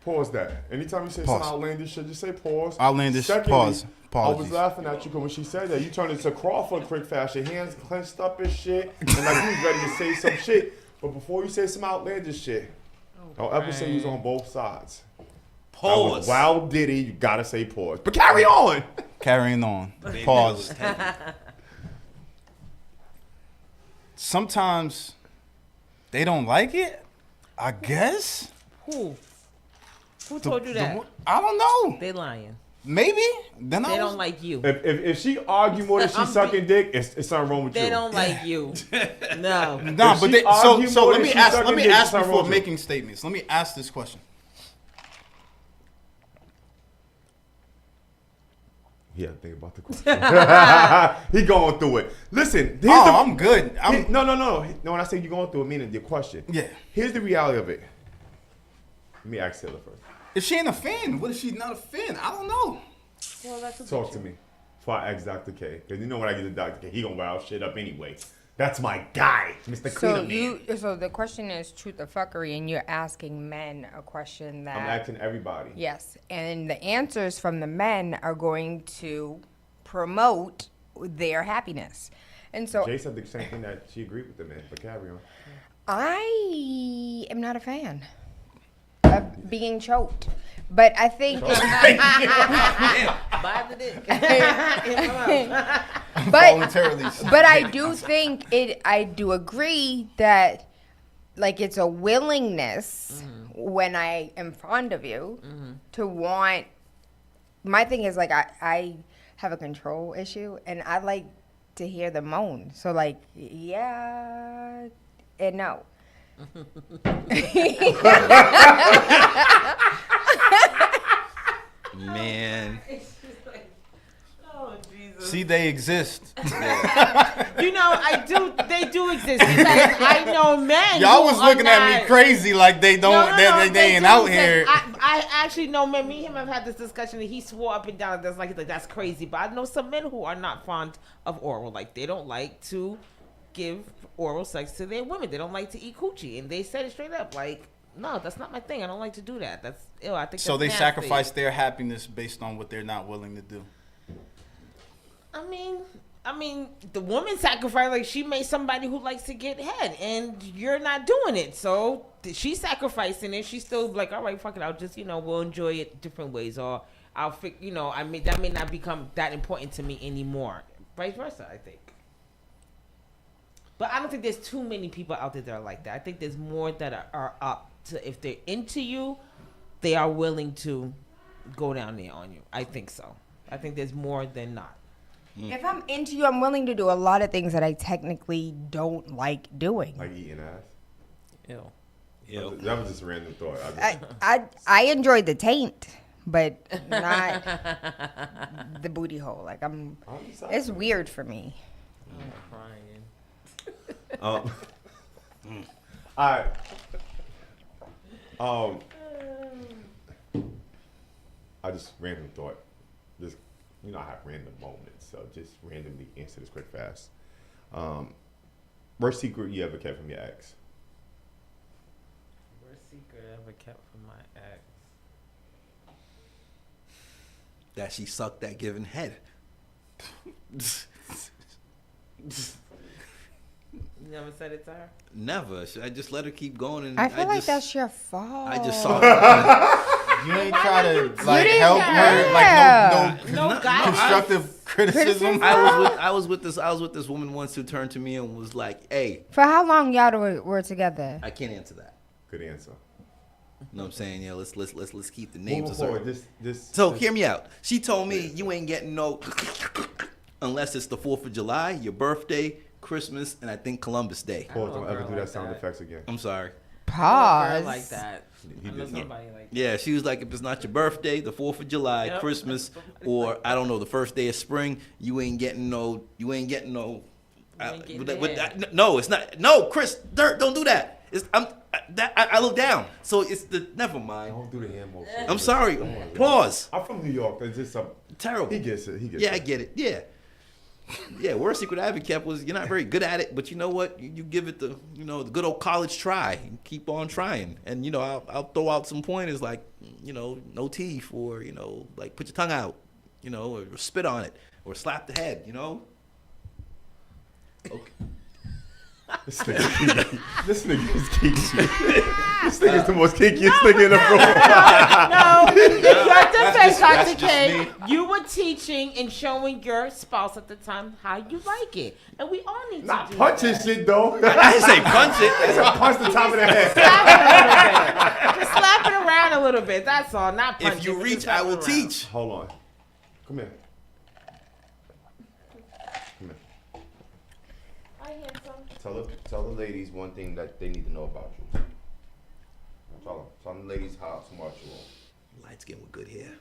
Pause that. Anytime you say Pause. something outlandish shit, just say pause. Outlandish, Secondly, pause. I was Apologies. laughing at you because when she said that, you turned into Crawford quick fast. Your hands clenched up and shit, and like you was ready to say some shit. But before you say some outlandish shit, don't ever say you was on both sides. Pause. Wow, Diddy, you gotta say pause. But carry on. Carrying on. Baby, Pause. that was heavy. Sometimes they don't like it. I guess. Who? Who told you that? I don't know. They lying. Maybe. Then They I don't was, like you. If she argue more than she sucking dick, it's something wrong with you. They don't like you. No. Nah, If but she they, argue so more let than me she ask. sucking Let me dick, ask it's something before wrong with you. making statements. Let me ask this question. Yeah, think about the question. He going through it. Listen, here's Oh, I'm good. No. No, when I say you going through it, meaning your question. Yeah. Here's the reality of it. Let me ask Taylor first. If she ain't a fan, what if she's not a fan? I don't know. Well, that's a Talk to me before I ask Dr. K. Because you know when I get to Dr. K, he gonna rile shit up anyway. That's my guy, Mr. So Cleaner Man. so the question is truth or fuckery, and you're asking men a question that. I'm asking everybody. Yes, and the answers from the men are going to promote their happiness, and so Jay said the same thing that she agreed with the man, but carry on. I am not a fan of being choked, but I think. Buy the dick. Voluntarily. But I do think I do agree that, like, it's a willingness when I am fond of you to want. My thing is, like, I have a control issue, and I like to hear the moan. So, like, yeah and no. Man. Oh, Jesus. See, they exist. You know, they do exist because I know men. Y'all who was are looking at me not- crazy like they don't. They ain't do out exist. here. I actually know men. Me and him have had this discussion, and he swore up and down that's like that's crazy. But I know some men who are not fond of oral. Like they don't like to give oral sex to their women. They don't like to eat coochie, and they said it straight up. Like, no, that's not my thing. I don't like to do that. That's ill. I think So that's they nasty. sacrifice their happiness based on what they're not willing to do. I mean, the woman sacrifice, like she made somebody who likes to get head, and you're not doing it. So she's sacrificing it. She's still like, all right, fuck it. I'll just, we'll enjoy it different ways, or I'll, that may not become that important to me anymore. Vice versa, I think. But I don't think there's too many people out there that are like that. I think there's more that are up to, if they're into you, they are willing to go down there on you. I think so. I think there's more than not. If I'm into you, I'm willing to do a lot of things that I technically don't like doing. Like eating ass. Ew. That was just a random thought. I enjoy the taint, but not the booty hole. Like it's weird for me. I'm crying. All right. I just random thought. Just I have random moments, so just randomly answer this quick fast. Worst secret you ever kept from your ex? Worst secret I ever kept from my ex. That she sucked that given head. You never said it to her? Never. I just let her keep going, and I feel like just, that's your fault. I just saw her. You ain't try to didn't help care. her. Like No, guys. constructive criticism. I was with this woman once who turned to me and was like, "Hey, For how long y'all were together? I can't answer that." Good answer. You know what I'm saying? Yeah, let's keep the names Moving assertive. forward, just So hear me out. She told me you ain't getting no unless it's the 4th of July, your birthday, Christmas, and I think Columbus Day. Pause, don't ever girl do that like sound that. effects again. I'm sorry. Pause. Like that. He I know did somebody like that. Yeah, she was like, if it's not your birthday, the 4th of July, Yep. Christmas, or I don't know, the first day of spring, you ain't getting no No, it's not. No, Chris, Dirt, don't do that. I look down, so it's the. Never mind. Don't do the hand motion. I'm sorry. Pause. I'm from New York. It's just Terrible. He gets it. Yeah, I get it. Yeah. Yeah, where Secret Advocate was, you're not very good at it, but you know what? You give it the the good old college try. You keep on trying, and I'll throw out some pointers like no teeth, or like put your tongue out, or spit on it, or slap the head, Okay. This nigga is kinky. This nigga is the most kinkiest nigga in the room. No, your defense, that's Dr. just K. me. You were teaching and showing your spouse at the time how you like it, and we all need Not to do punching that. shit though. I didn't say punch it. Punch the top of the head. Slap it a little bit. Just slap it around a little bit. That's all. Not punch If you it, reach, just slap I will it around. teach. Hold on. Come here. Come here. Tell the ladies one thing that they need to know about you. Tell the ladies how smart you are. Light skin with good hair.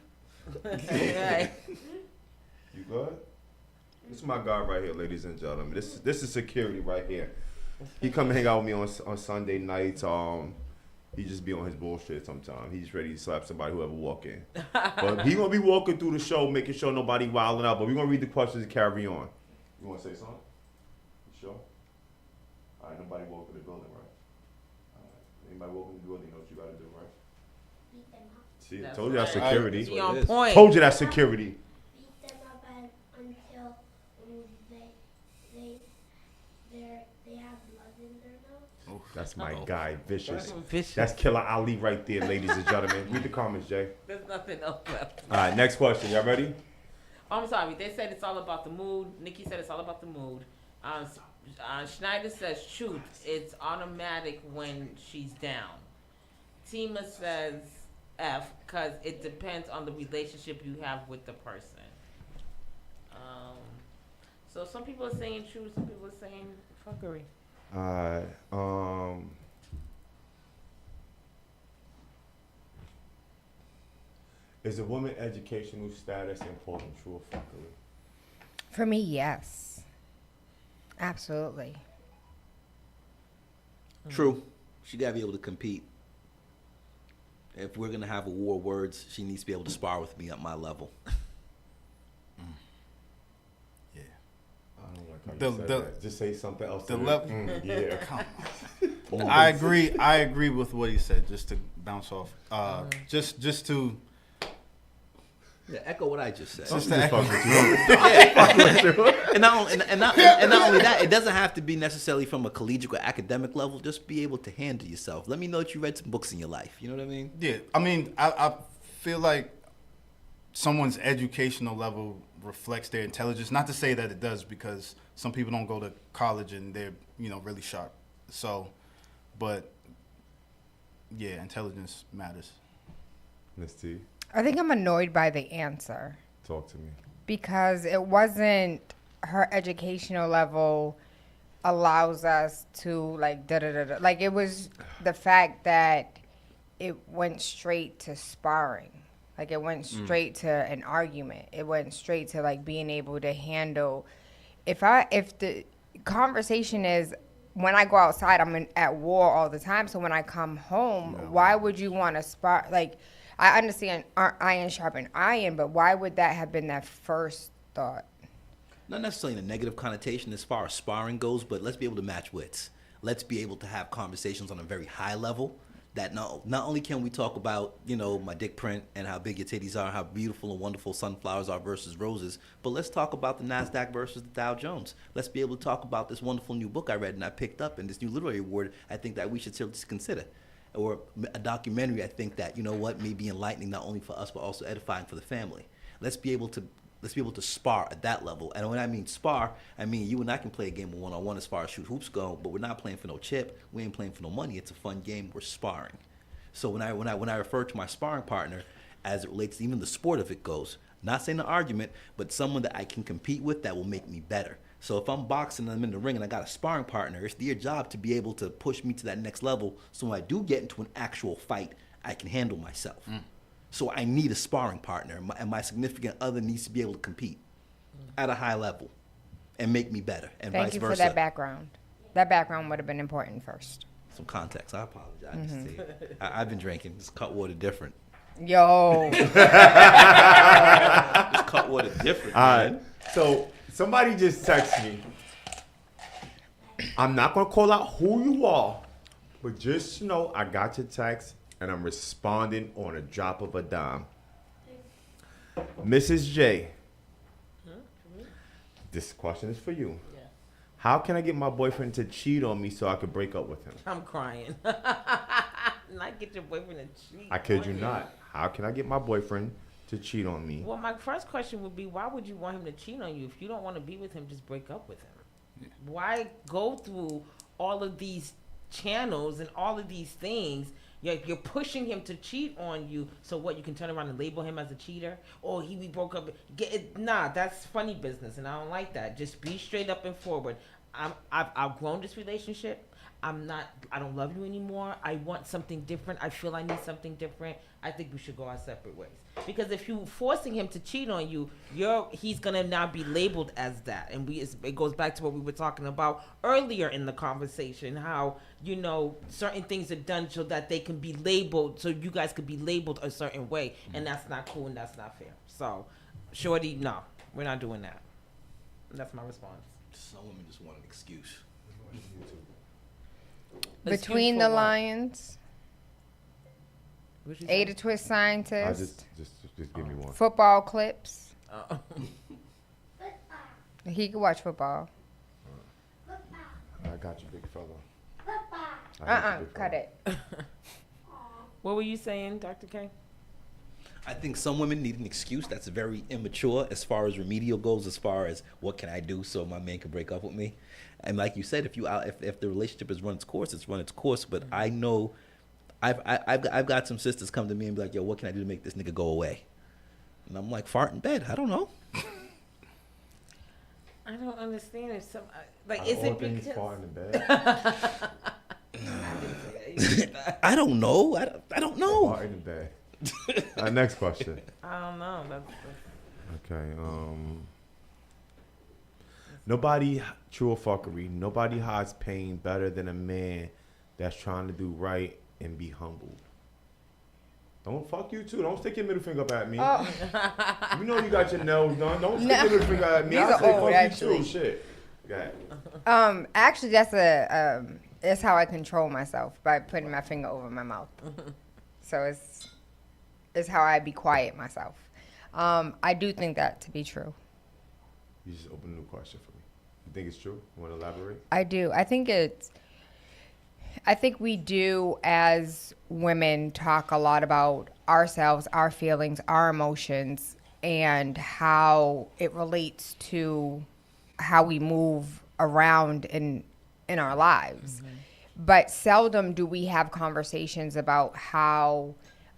Right. You good? This is my guy right here, ladies and gentlemen. This is security right here. He come hang out with me on Sunday nights. He just be on his bullshit sometimes. He's ready to slap somebody whoever walk in. But he gonna be walking through the show, making sure nobody wilding out. But we gonna read the questions and carry on. You wanna say something? You sure? All right, nobody walk in the building, right? All right. Anybody walk in the building, you know what you gotta do, right? See, I told you that's right. security. Be on point. Told you that's security. Beat them up until they have blood in their nose. That's my guy, Vicious. Vicious. That's Killer Ali right there, ladies and gentlemen. Read the comments, Jay. There's nothing else left. All right, next question. Y'all ready? Oh, I'm sorry. They said it's all about the mood. Nikki said it's all about the mood. Schneider says truth. It's automatic when she's down. Tima says F because it depends on the relationship you have with the person. So some people are saying truth. Some people are saying fuckery. Is a woman educational status important, true or fuckery? For me, yes. Absolutely. True. She gotta be able to compete. If we're gonna have a war of words, she needs to be able to spar with me at my level. Yeah. I don't like how you said that. Just say something else. The to level. yeah. I agree. I agree with what he said. Just to bounce off. Just to. Yeah, echo what I just said. Just to Just echo. fuck with you. And not only that, it doesn't have to be necessarily from a collegiate or academic level. Just be able to handle yourself. Let me know that you read some books in your life. You know what I mean? Yeah, I mean, I feel like someone's educational level reflects their intelligence. Not to say that it does, because some people don't go to college and they're really sharp. So, but yeah, intelligence matters. Miss T, I think I'm annoyed by the answer talk to me. because it wasn't her educational level allows us to like da-da-da-da. Like it was the fact that it went straight to sparring. Like it went straight to an argument. It went straight to like being able to handle. If the conversation is when I go outside, I'm at war all the time. So when I come home, why would you want to spar? Like I understand iron sharpen iron, but why would that have been that first thought? Not necessarily in a negative connotation as far as sparring goes, but let's be able to match wits. Let's be able to have conversations on a very high level. That not only can we talk about, my dick print and how big your titties are, how beautiful and wonderful sunflowers are versus roses, but let's talk about the NASDAQ versus the Dow Jones. Let's be able to talk about this wonderful new book I read and I picked up, and this new literary award I think that we should seriously consider. Or a documentary I think that, may be enlightening not only for us but also edifying for the family. Let's be able to spar at that level. And when I mean spar, I mean you and I can play a game of one-on-one as far as shoot hoops go, but we're not playing for no chip. We ain't playing for no money. It's a fun game. We're sparring. So when I refer to my sparring partner as it relates to even the sport of it goes, not saying an argument, but someone that I can compete with that will make me better. So if I'm boxing and I'm in the ring and I got a sparring partner, it's their job to be able to push me to that next level so when I do get into an actual fight, I can handle myself. So I need a sparring partner, and my significant other needs to be able to compete at a high level. and make me better, and Thank vice you versa. for that background. That background would have been important first. Some context. I apologize. To you. I've been drinking. It's cut water different. Yo. It's cut water different, All man. right. So somebody just texted me. I'm not gonna call out who you are, but just know I got your text and I'm responding on a drop of a dime. Mrs. J, this question is for you. How can I get my boyfriend to cheat on me so I could break up with him? I'm crying. Not get your boyfriend to cheat. I kid you on not. How can I get my boyfriend to cheat on me? Well, my first question would be, why would you want him to cheat on you? If you don't want to be with him, just break up with him. Why go through all of these channels and all of these things? You're pushing him to cheat on you, so what? You can turn around and label him as a cheater? Oh, we broke up. Nah, that's funny business, and I don't like that. Just be straight up and forward. I've outgrown this relationship. I don't love you anymore. I want something different. I feel I need something different. I think we should go our separate ways. Because if you forcing him to cheat on you, he's gonna now be labeled as that. And it goes back to what we were talking about earlier in the conversation, how, certain things are done so that they can be labeled, so you guys could be labeled a certain way. And that's not cool and that's not fair. So, shorty, no, we're not doing that. That's my response. Some women just want an excuse. Between Excuse the for what? Lions, What you Ada say? Twist I Scientist, just give me one. football clips. Oh. He could watch football. I got you, big fella. I got you, big Cut fella. it. What were you saying, Dr. K? I think some women need an excuse that's very immature as far as remedial goes, as far as what can I do so my man can break up with me. And like you said, if the relationship has run its course, it's run its course. But I know I've got some sisters come to me and be like, yo, what can I do to make this nigga go away? And I'm like, fart in bed. I don't know. I don't understand if some Is it because far in the bed? I don't know. I don't know. Far in the bed. Next question. I don't know. Okay. Nobody, true or fuckery, nobody hides pain better than a man that's trying to do right and be humble. Don't fuck you too. Don't stick your middle finger up at me. Oh. You know you got your nails done. Don't stick No. your middle finger at me. These I are say old, fuck actually. you too. Shit. Okay. Actually, that's how I control myself, by putting my finger over my mouth. So it's how I be quiet myself. I do think that to be true. You just opened a new question for me. You think it's true? You want to elaborate? I do. I think we do, as women, talk a lot about ourselves, our feelings, our emotions, and how it relates to how we move around in our lives. But seldom do we have conversations about how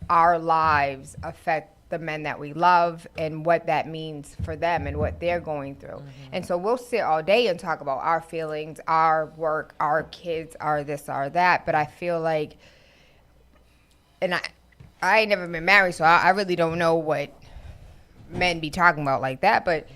our lives affect the men that we love and what that means for them and what they're going through. And so we'll sit all day and talk about our feelings, our work, our kids, our this, our that. But I feel like, and I ain't never been married, so I really don't know what men be talking about like that. But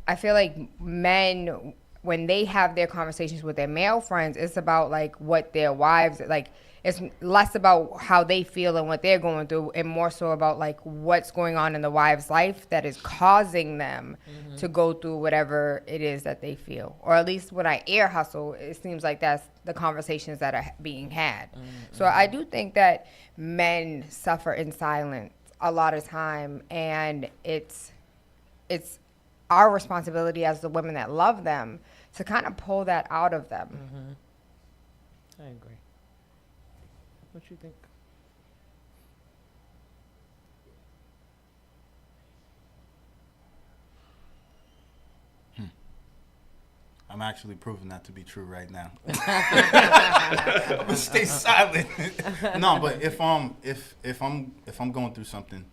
I feel like men, when they have their conversations with their male friends, it's about like what their wives, like, it's less about how they feel and what they're going through, and more so about like what's going on in the wife's life that is causing them to go through whatever it is that they feel. Or at least when I ear hustle, it seems like that's the conversations that are being had. So I do think that men suffer in silence a lot of time, and it's our responsibility as the women that love them to kind of pull that out of them. I agree. What you think? I'm actually proving that to be true right now. I'm gonna stay silent. No, but if I'm going through something,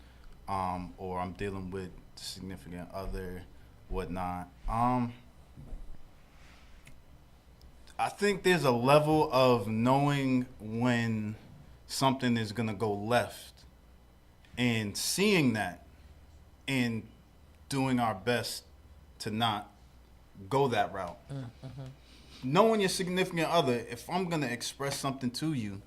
or I'm dealing with a significant other, whatnot, I think there's a level of knowing when something is gonna go left, and seeing that, and doing our best to not go that route. Knowing your significant other, if I'm gonna express something to you,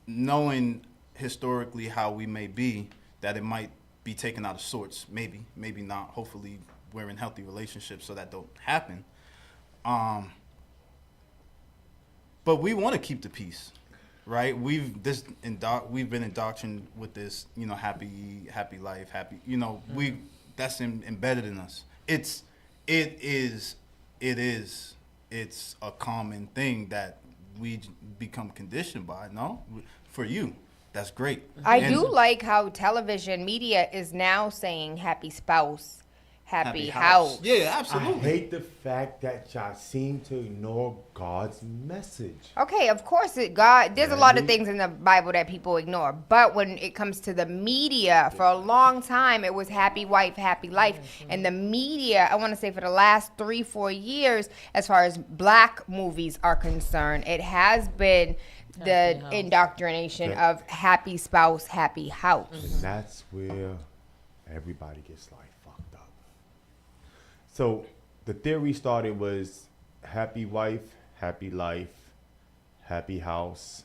knowing historically how we may be, that it might be taken out of sorts, maybe not. Hopefully, we're in healthy relationships so that don't happen. But we want to keep the peace, right? We've been indoctrinated with this, happy life, happy. That's embedded in us. It's a common thing that we become conditioned by. No, for you, that's great. I do like how television media is now saying happy spouse, happy house. Yeah, I absolutely. hate the fact that y'all seem to ignore God's message. Okay, of course, there's a lot of things in the Bible that people ignore. But when it comes to the media, for a long time, it was happy wife, happy life. And the media, I want to say for the last 3-4 years, as far as black movies are concerned, it has been the indoctrination of happy spouse, happy house. And that's where everybody gets like fucked up. So the theory started was happy wife, happy life, happy house,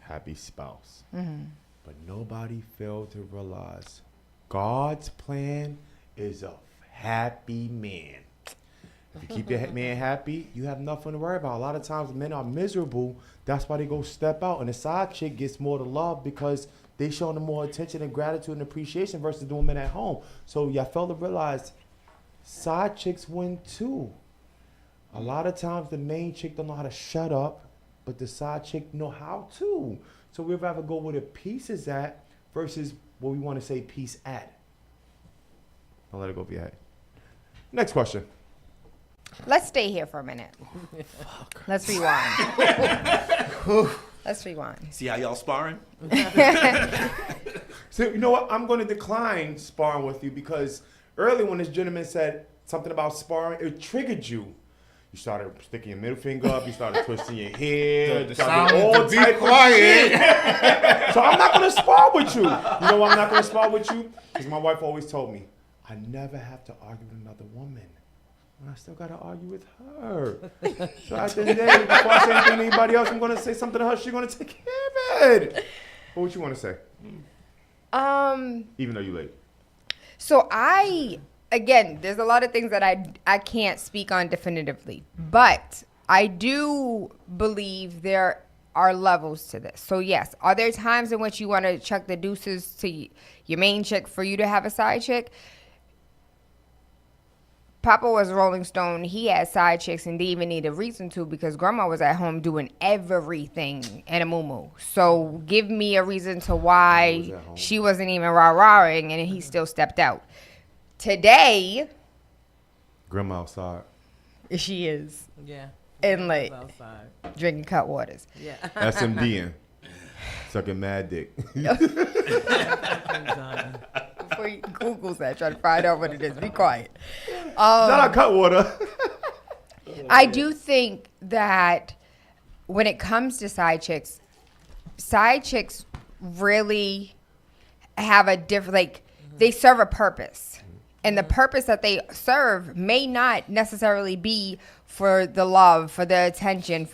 happy spouse. But nobody failed to realize God's plan is a happy man. If you keep your man happy, you have nothing to worry about. A lot of times men are miserable. That's why they go step out. And the side chick gets more to love because they show them more attention and gratitude and appreciation versus the woman at home. So y'all fail to realize side chicks win too. A lot of times the main chick don't know how to shut up, but the side chick know how to. So we'd rather go where the peace is at versus where we want to say peace at. I'll let it go be at. Next question. Let's stay here for a minute. Let's rewind. Let's rewind. See how y'all sparring? So you know what? I'm going to decline sparring with you because earlier when this gentleman said something about sparring, it triggered you. You started sticking your middle finger up. You started twisting your hair. The started sound all to be type of quiet. shit. So I'm not going to spar with you. You know why I'm not going to spar with you? Because my wife always told me, I never have to argue with another woman. And I still got to argue with her. So at the end of the day, before I say anything to anybody else, I'm going to say something to her. She's going to take care of it. What you want to say? Even though you late. So again, there's a lot of things that I can't speak on definitively, but I do believe there are levels to this. So yes, are there times in which you want to chuck the deuces to your main chick for you to have a side chick? Papa was a Rolling Stone. He had side chicks and didn't even need a reason to because grandma was at home doing everything in a muumuu. So give me a reason to why she wasn't even rah-rahing and he still stepped out. Today, Grandma outside. she is Yeah. inlet Outside. drinking cut waters. Yeah. SMDing. Sucking mad dick. Before you Google that, try to find out what it is. Be quiet. Shout out Cutwater. I do think that when it comes to side chicks really have a different, they serve a purpose. And the purpose that they serve may not necessarily be for the love, for the attention,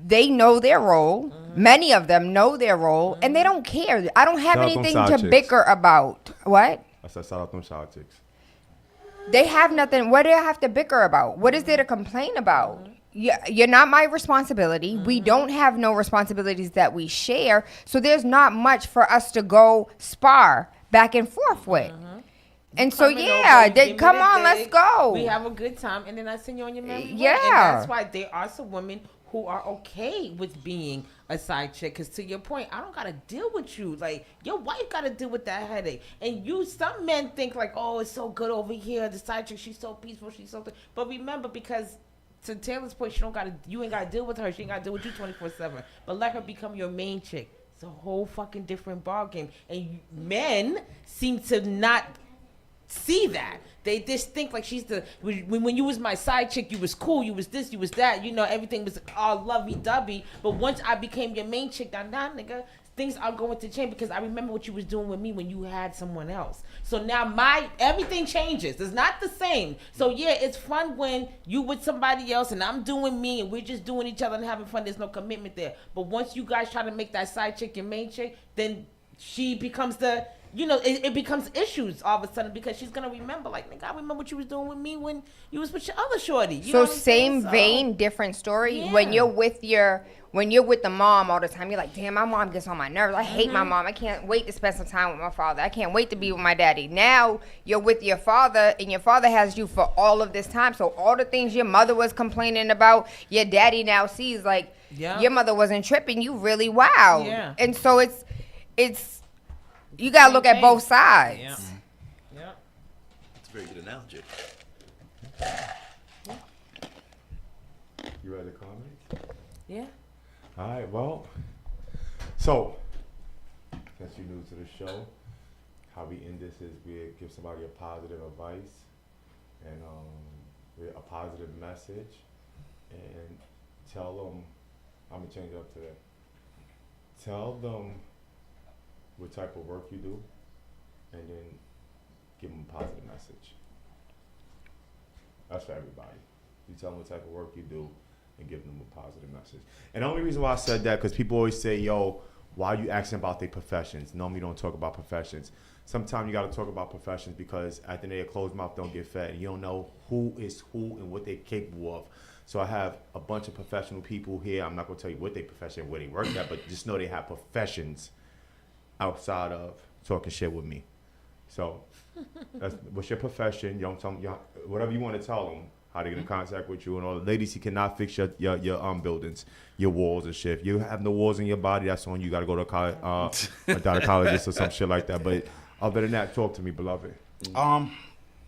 they know their role. Many of them know their role, and they don't care. I don't have Shout out them anything side to chicks. bicker about. What? I said, shout out them side chicks. They have nothing. What do I have to bicker about? What is there to complain about? You're not my responsibility. We don't have no responsibilities that we share. So there's not much for us to go spar back and forth with. And so, Coming yeah, over, give me come the on, let's dick, go. We have a good time, and then I send you on your merry way. Yeah. And that's why there are some women who are okay with being a side chick. Because to your point, I don't got to deal with you. Like, your wife got to deal with that headache. And some men think like, oh, it's so good over here. The side chick, she's so peaceful. She's so good. But remember, because to Taylor's point, you ain't got to deal with her. She ain't got to deal with you 24/7. But let her become your main chick. It's a whole fucking different ballgame. And men seem to not see that. They just think like she's when you was my side chick, you was cool, you was this, you was that, everything was all lovey-dovey. But once I became your main chick, nah, nigga, it's things are going to change because I remember what you was doing with me when you had someone else. So now everything changes. It's not the same. So yeah, it's fun when you with somebody else and I'm doing me and we're just doing each other and having fun. There's no commitment there. But once you guys try to make that side chick your main chick, then she becomes it becomes issues all of a sudden because she's gonna remember, like, nigga, I remember what you was doing with me when you was with your other shorty. You know what I'm same saying? vein, different story. Yeah. When you're with the mom all the time, you're like, damn, my mom gets on my nerves. I hate my mom. I can't wait to spend some time with my father. I can't wait to be with my daddy. Now you're with your father, and your father has you for all of this time. So all the things your mother was complaining about, your daddy now sees, like, your mother wasn't tripping. You really wild. Yeah. And so it's you gotta look at both sides. Yeah. Yeah. That's a very good analogy. You ready to comment? Yeah. All right, well, so, since you're new to the show, how we end this is we give somebody a positive advice and a positive message and tell them, I'm going to change it up to that. Tell them what type of work you do and then give them a positive message. That's for everybody. You tell them what type of work you do and give them a positive message. And the only reason why I said that, because people always say, yo, why are you asking about their professions? Normally you don't talk about professions. Sometimes you got to talk about professions because at the end of the day, a closed mouth don't get fed. And you don't know who is who and what they're capable of. So I have a bunch of professional people here. I'm not going to tell you what their profession, where they work at, but just know they have professions outside of talking shit with me. So what's your profession? You don't tell them, whatever you want to tell them. How to get in contact with you and all. Ladies, you cannot fix your buildings, your walls and shit. If you have no walls in your body, that's on you. You got to go to a gynecologist or some shit like that. But other than that, talk to me, beloved. All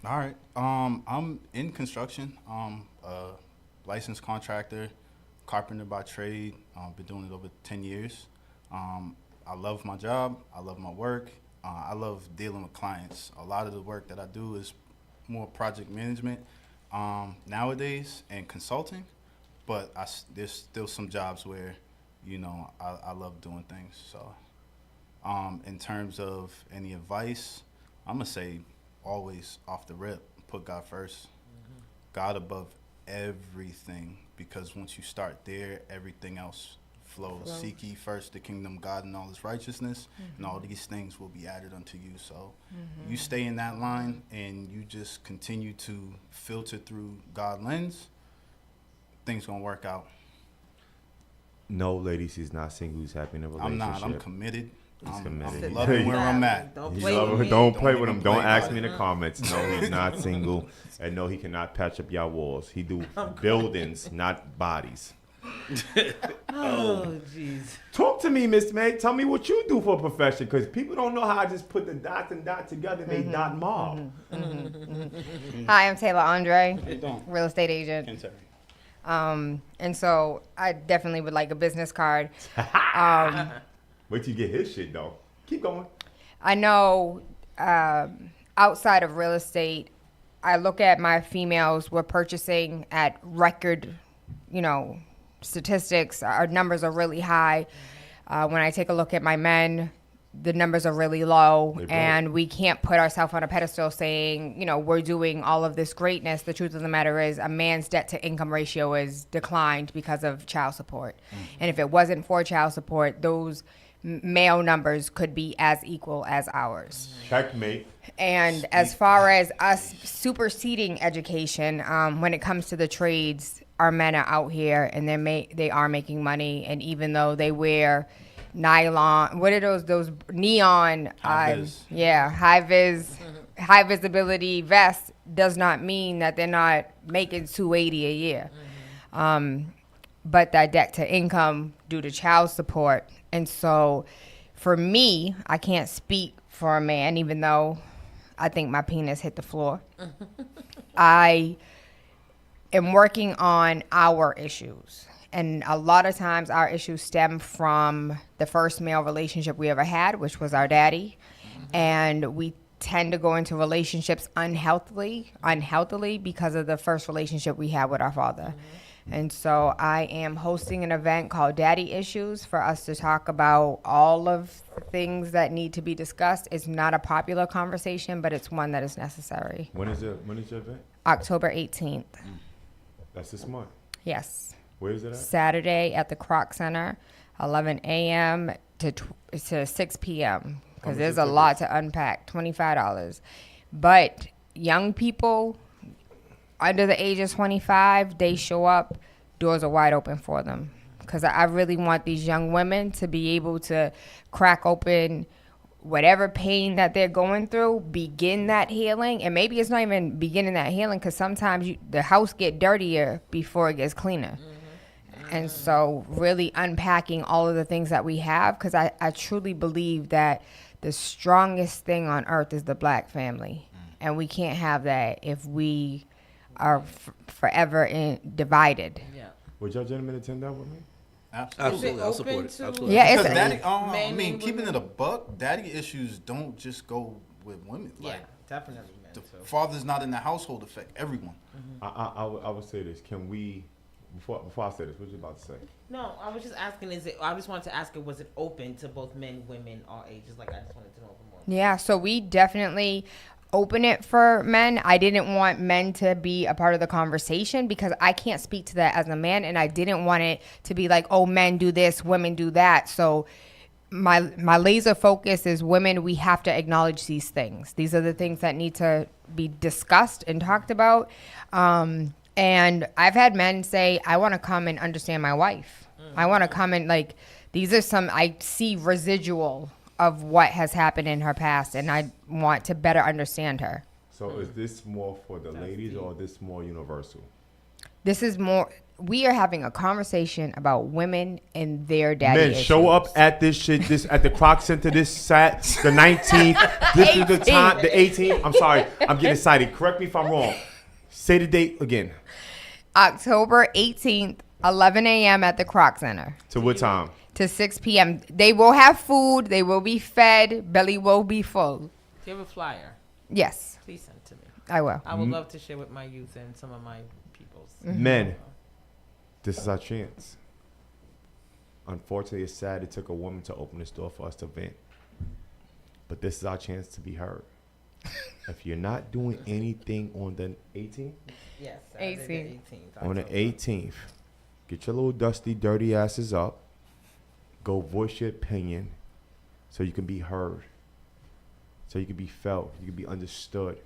right. I'm in construction. A licensed contractor, carpenter by trade. Been doing it over 10 years. I love my job. I love my work. I love dealing with clients. A lot of the work that I do is more project management. Nowadays and consulting, but there's still some jobs where, I love doing things. So, in terms of any advice, I'm gonna say always off the rip, put God first, God above everything, because once you start there, everything else flows. Seek ye first the kingdom of God and all his righteousness, and all these things will be added unto you. So you stay in that line and you just continue to filter through God lens, things gonna work out. No, ladies, he's not single. He's happy in a relationship. I'm not. I'm committed. He's committed. I'm loving where I'm at. Don't play with me. Don't play with him. Don't play ask about me in the comments. No, he's not single. And no, he cannot patch up y'all walls. He do buildings, not bodies. Oh, jeez. Talk to me, Miss May. Tell me what you do for a profession, because people don't know how I just put the dots and dot together and they dot mob. Hi, I'm Taylor Andre, How you doing? real estate agent. Kentucky. And so I definitely would like a business card. Wait till you get his shit, though. Keep going. I know outside of real estate, I look at my females, we're purchasing at record, statistics. Our numbers are really high. When I take a look at my men, the numbers are really low, and we can't put ourselves on a pedestal saying, we're doing all of this greatness. The truth of the matter is a man's debt to income ratio is declined because of child support. And if it wasn't for child support, those male numbers could be as equal as ours. Checkmate. And as far as us superseding education, when it comes to the trades, our men are out here and they are making money. And even though they wear nylon, what are those neon, high visibility vests, does not mean that they're not making $280 a year. But that debt to income due to child support. And so for me, I can't speak for a man, even though I think my penis hit the floor. I am working on our issues. And a lot of times our issues stem from the first male relationship we ever had, which was our daddy. And we tend to go into relationships unhealthily because of the first relationship we had with our father. And so I am hosting an event called Daddy Issues for us to talk about all of the things that need to be discussed. It's not a popular conversation, but it's one that is necessary. When is your event? October 18th. That's this month. Yes. Where is it at? Saturday at the Kroc Center, 11 a.m. to 6 p.m. How because much there's is a lot tickets? to unpack, $25. But young people under the age of 25, they show up, doors are wide open for them. Because I really want these young women to be able to crack open whatever pain that they're going through, begin that healing. And maybe it's not even beginning that healing because sometimes the house get dirtier before it gets cleaner. And so really unpacking all of the things that we have, because I truly believe that the strongest thing on earth is the black family. And we can't have that if we are forever divided. Yeah. Would y'all gentlemen attend that with me? Absolutely. I'll support open it. to- Absolutely. Yeah, Because it's daddy, I men mean, and keeping women. it a buck, daddy issues don't just go with women. Yeah, Like, definitely. Man, the too. father's not in the household affect everyone. I would say this. Can we, before I say this, what you about to say? No, I was just asking. I just wanted to ask it. Was it open to both men, women, all ages? Like I just wanted to know more. Yeah, so we definitely open it for men. I didn't want men to be a part of the conversation because I can't speak to that as a man, and I didn't want it to be like, oh, men do this, women do that. So my laser focus is women. We have to acknowledge these things. These are the things that need to be discussed and talked about. And I've had men say, I want to come and understand my wife. I want to come and these are some, I see residual of what has happened in her past, and I want to better understand her. So is this more for the ladies or is this more universal? This is more, we are having a conversation about women and their daddy Men, issues. show up at this shit, at the Kroc Center this the 19th. This is the time, the 18th. I'm sorry, I'm getting excited. Correct me if I'm wrong. Say the date again. October 18th, 11 a.m. at the Kroc Center To what time? to 6 p.m. They will have food. They will be fed. Belly will be full. Do you have a flyer? Yes, Please send it to me. I will. I would love to share with my youth and some of my peoples. Men, this is our chance. Unfortunately, it's sad it took a woman to open this door for us to vent. But this is our chance to be heard. If you're not doing anything on the 18th, Yes. Saturday 18th. the 18th. on the October. 18th, get your little dusty, dirty asses up. Go voice your opinion so you can be heard. So you can be felt. You can be understood.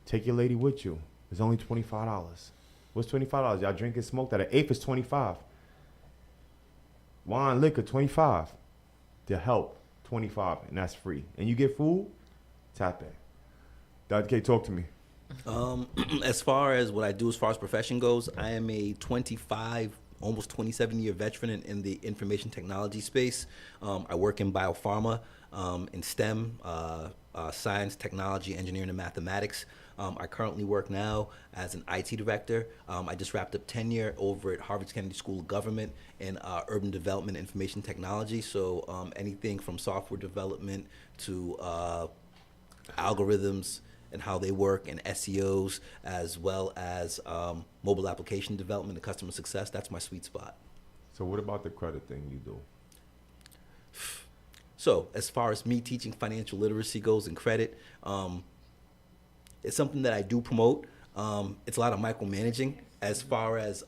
Take your lady with you. It's only $25. What's $25? Y'all drink and smoke that. An eighth is $25. Wine, liquor, $25. The help, $25, and that's free. And you get food, tap in. Dr. K, talk to me. As far as what I do as far as profession goes, I am a 25, almost 27-year veteran in the information technology space. I work in biopharma, in STEM, science, technology, engineering, and mathematics. I currently work now as an IT director. I just wrapped up tenure over at Harvard Kennedy School of Government in urban development and information technology. So anything from software development to algorithms and how they work, and SEOs, as well as mobile application development and customer success. That's my sweet spot. So what about the credit thing you do? So as far as me teaching financial literacy goes and credit, it's something that I do promote. It's a lot of micromanaging as far as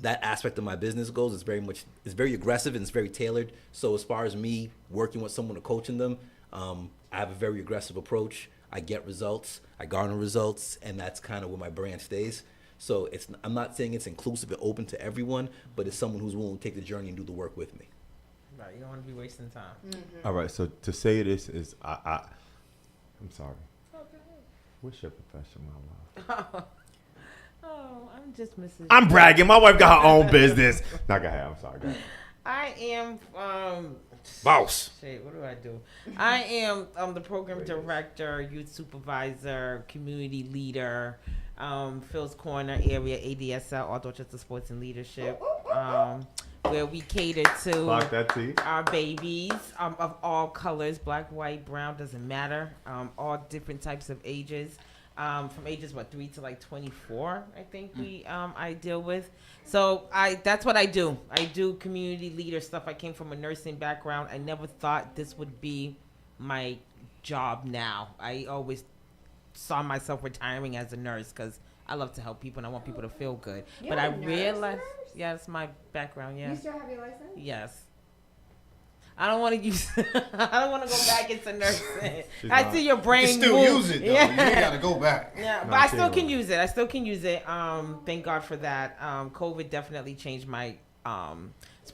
that aspect of my business goes. It's very aggressive and it's very tailored. So as far as me working with someone or coaching them, I have a very aggressive approach. I get results, I garner results, and that's kind of where my brand stays. So I'm not saying it's inclusive and open to everyone, but it's someone who's willing to take the journey and do the work with me. Right. You don't want to be wasting time. All right, so to say this is, I'm sorry. What's your profession, my love? Oh, I'm just Mrs. I'm bragging. My wife got her own business. Not go ahead. I'm sorry. Go ahead. I am Boss. shit, what do I do? I am the program director, youth supervisor, community leader, Phil's Corner area, ADSL, All Dorchester Sports and Leadership, where we cater to Lock that T. our babies of all colors, black, white, brown, doesn't matter, all different types of ages. from ages 3 to 24. I think I deal with. So that's what I do. I do community leader stuff. I came from a nursing background. I never thought this would be my job now. I always saw myself retiring as a nurse because I love to help people and I want people to feel good. But I realized, that's my background. Yeah. You still have your license? Yes. I don't want to use. I don't want to go back into nursing. I see your brain. You can still move. use it though. You ain't gotta go back. Yeah, but I still can use it. I still can use it. Thank God for that. COVID definitely changed my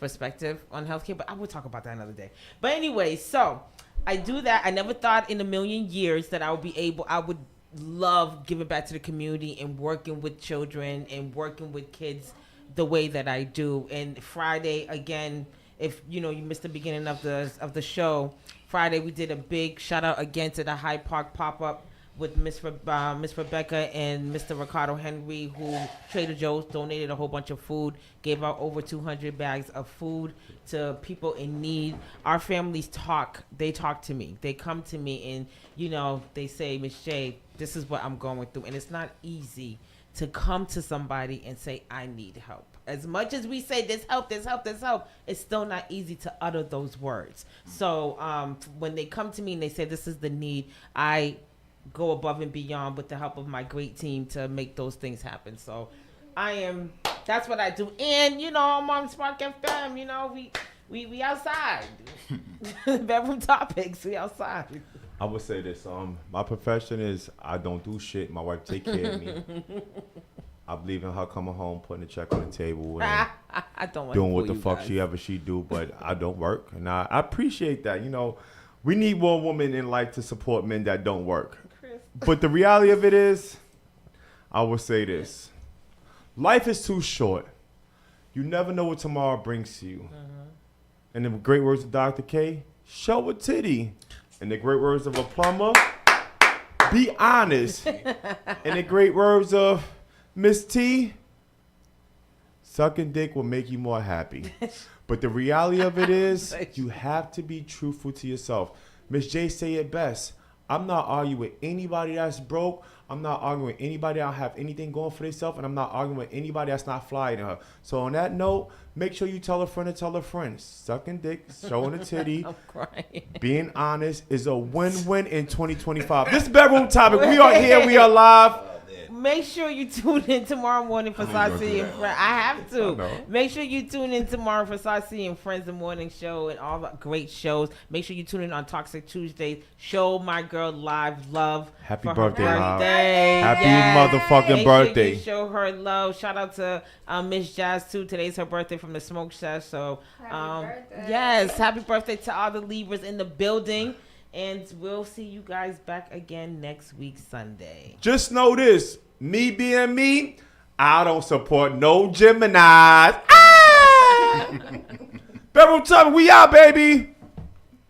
perspective on healthcare, but I will talk about that another day. But anyway, so I do that. I never thought in a million years that I would love giving back to the community and working with children and working with kids the way that I do. And Friday, again, if you missed the beginning of the show, Friday we did a big shout out again to the Hyde Park pop-up with Miss Rebecca and Mr. Ricardo Henry, who Trader Joe's donated a whole bunch of food, gave out over 200 bags of food to people in need. Our families they talk to me. They come to me and, they say, Miss J, this is what I'm going through. And it's not easy to come to somebody and say, I need help. As much as we say this help, it's still not easy to utter those words. So when they come to me and they say this is the need, I go above and beyond with the help of my great team to make those things happen. So that's what I do. And, I'm on Spark FM, we outside. Bedroom topics, we outside. I would say this. My profession is I don't do shit. My wife take care of me. I believe in her coming home, putting a check on the table, and I don't want doing what the fuck she do. But I don't work, and I appreciate that. We need more women in life to support men that don't work. But the reality of it is, I will say this: life is too short. You never know what tomorrow brings to you. In the great words of Dr. K, show a titty. In the great words of a plumber, be honest. In the great words of Miss T, sucking dick will make you more happy. But the reality of it is, you have to be truthful to yourself. Miss J say it best. I'm not arguing with anybody that's broke. I'm not arguing with anybody that don't have anything going for themselves. And I'm not arguing with anybody that's not flying to her. So on that note, make sure you tell a friend to tell a friend. Sucking dick, showing a titty, I'm crying. Being honest is a win-win in 2025. This is Bedroom Topic. We are here. We are live. Make sure you tune in tomorrow morning for Saucy and Friends. I have to. Make sure you tune in tomorrow for Saucy and Friends, the morning show, and all the great shows. Make sure you tune in on Toxic Tuesdays. Show my girl live love. Happy for birthday, her Live. birthday. Happy Yes. motherfucking Make birthday. Sure you show her love. Shout out to Miss Jazz too. Today's her birthday from the Smoke Chef. So Happy birthday. yes, happy birthday to all the Libras in the building. And we'll see you guys back again next week, Sunday. Just know this. Me being me, I don't support no Geminis. Ah! Bedroom Topic, we out, baby.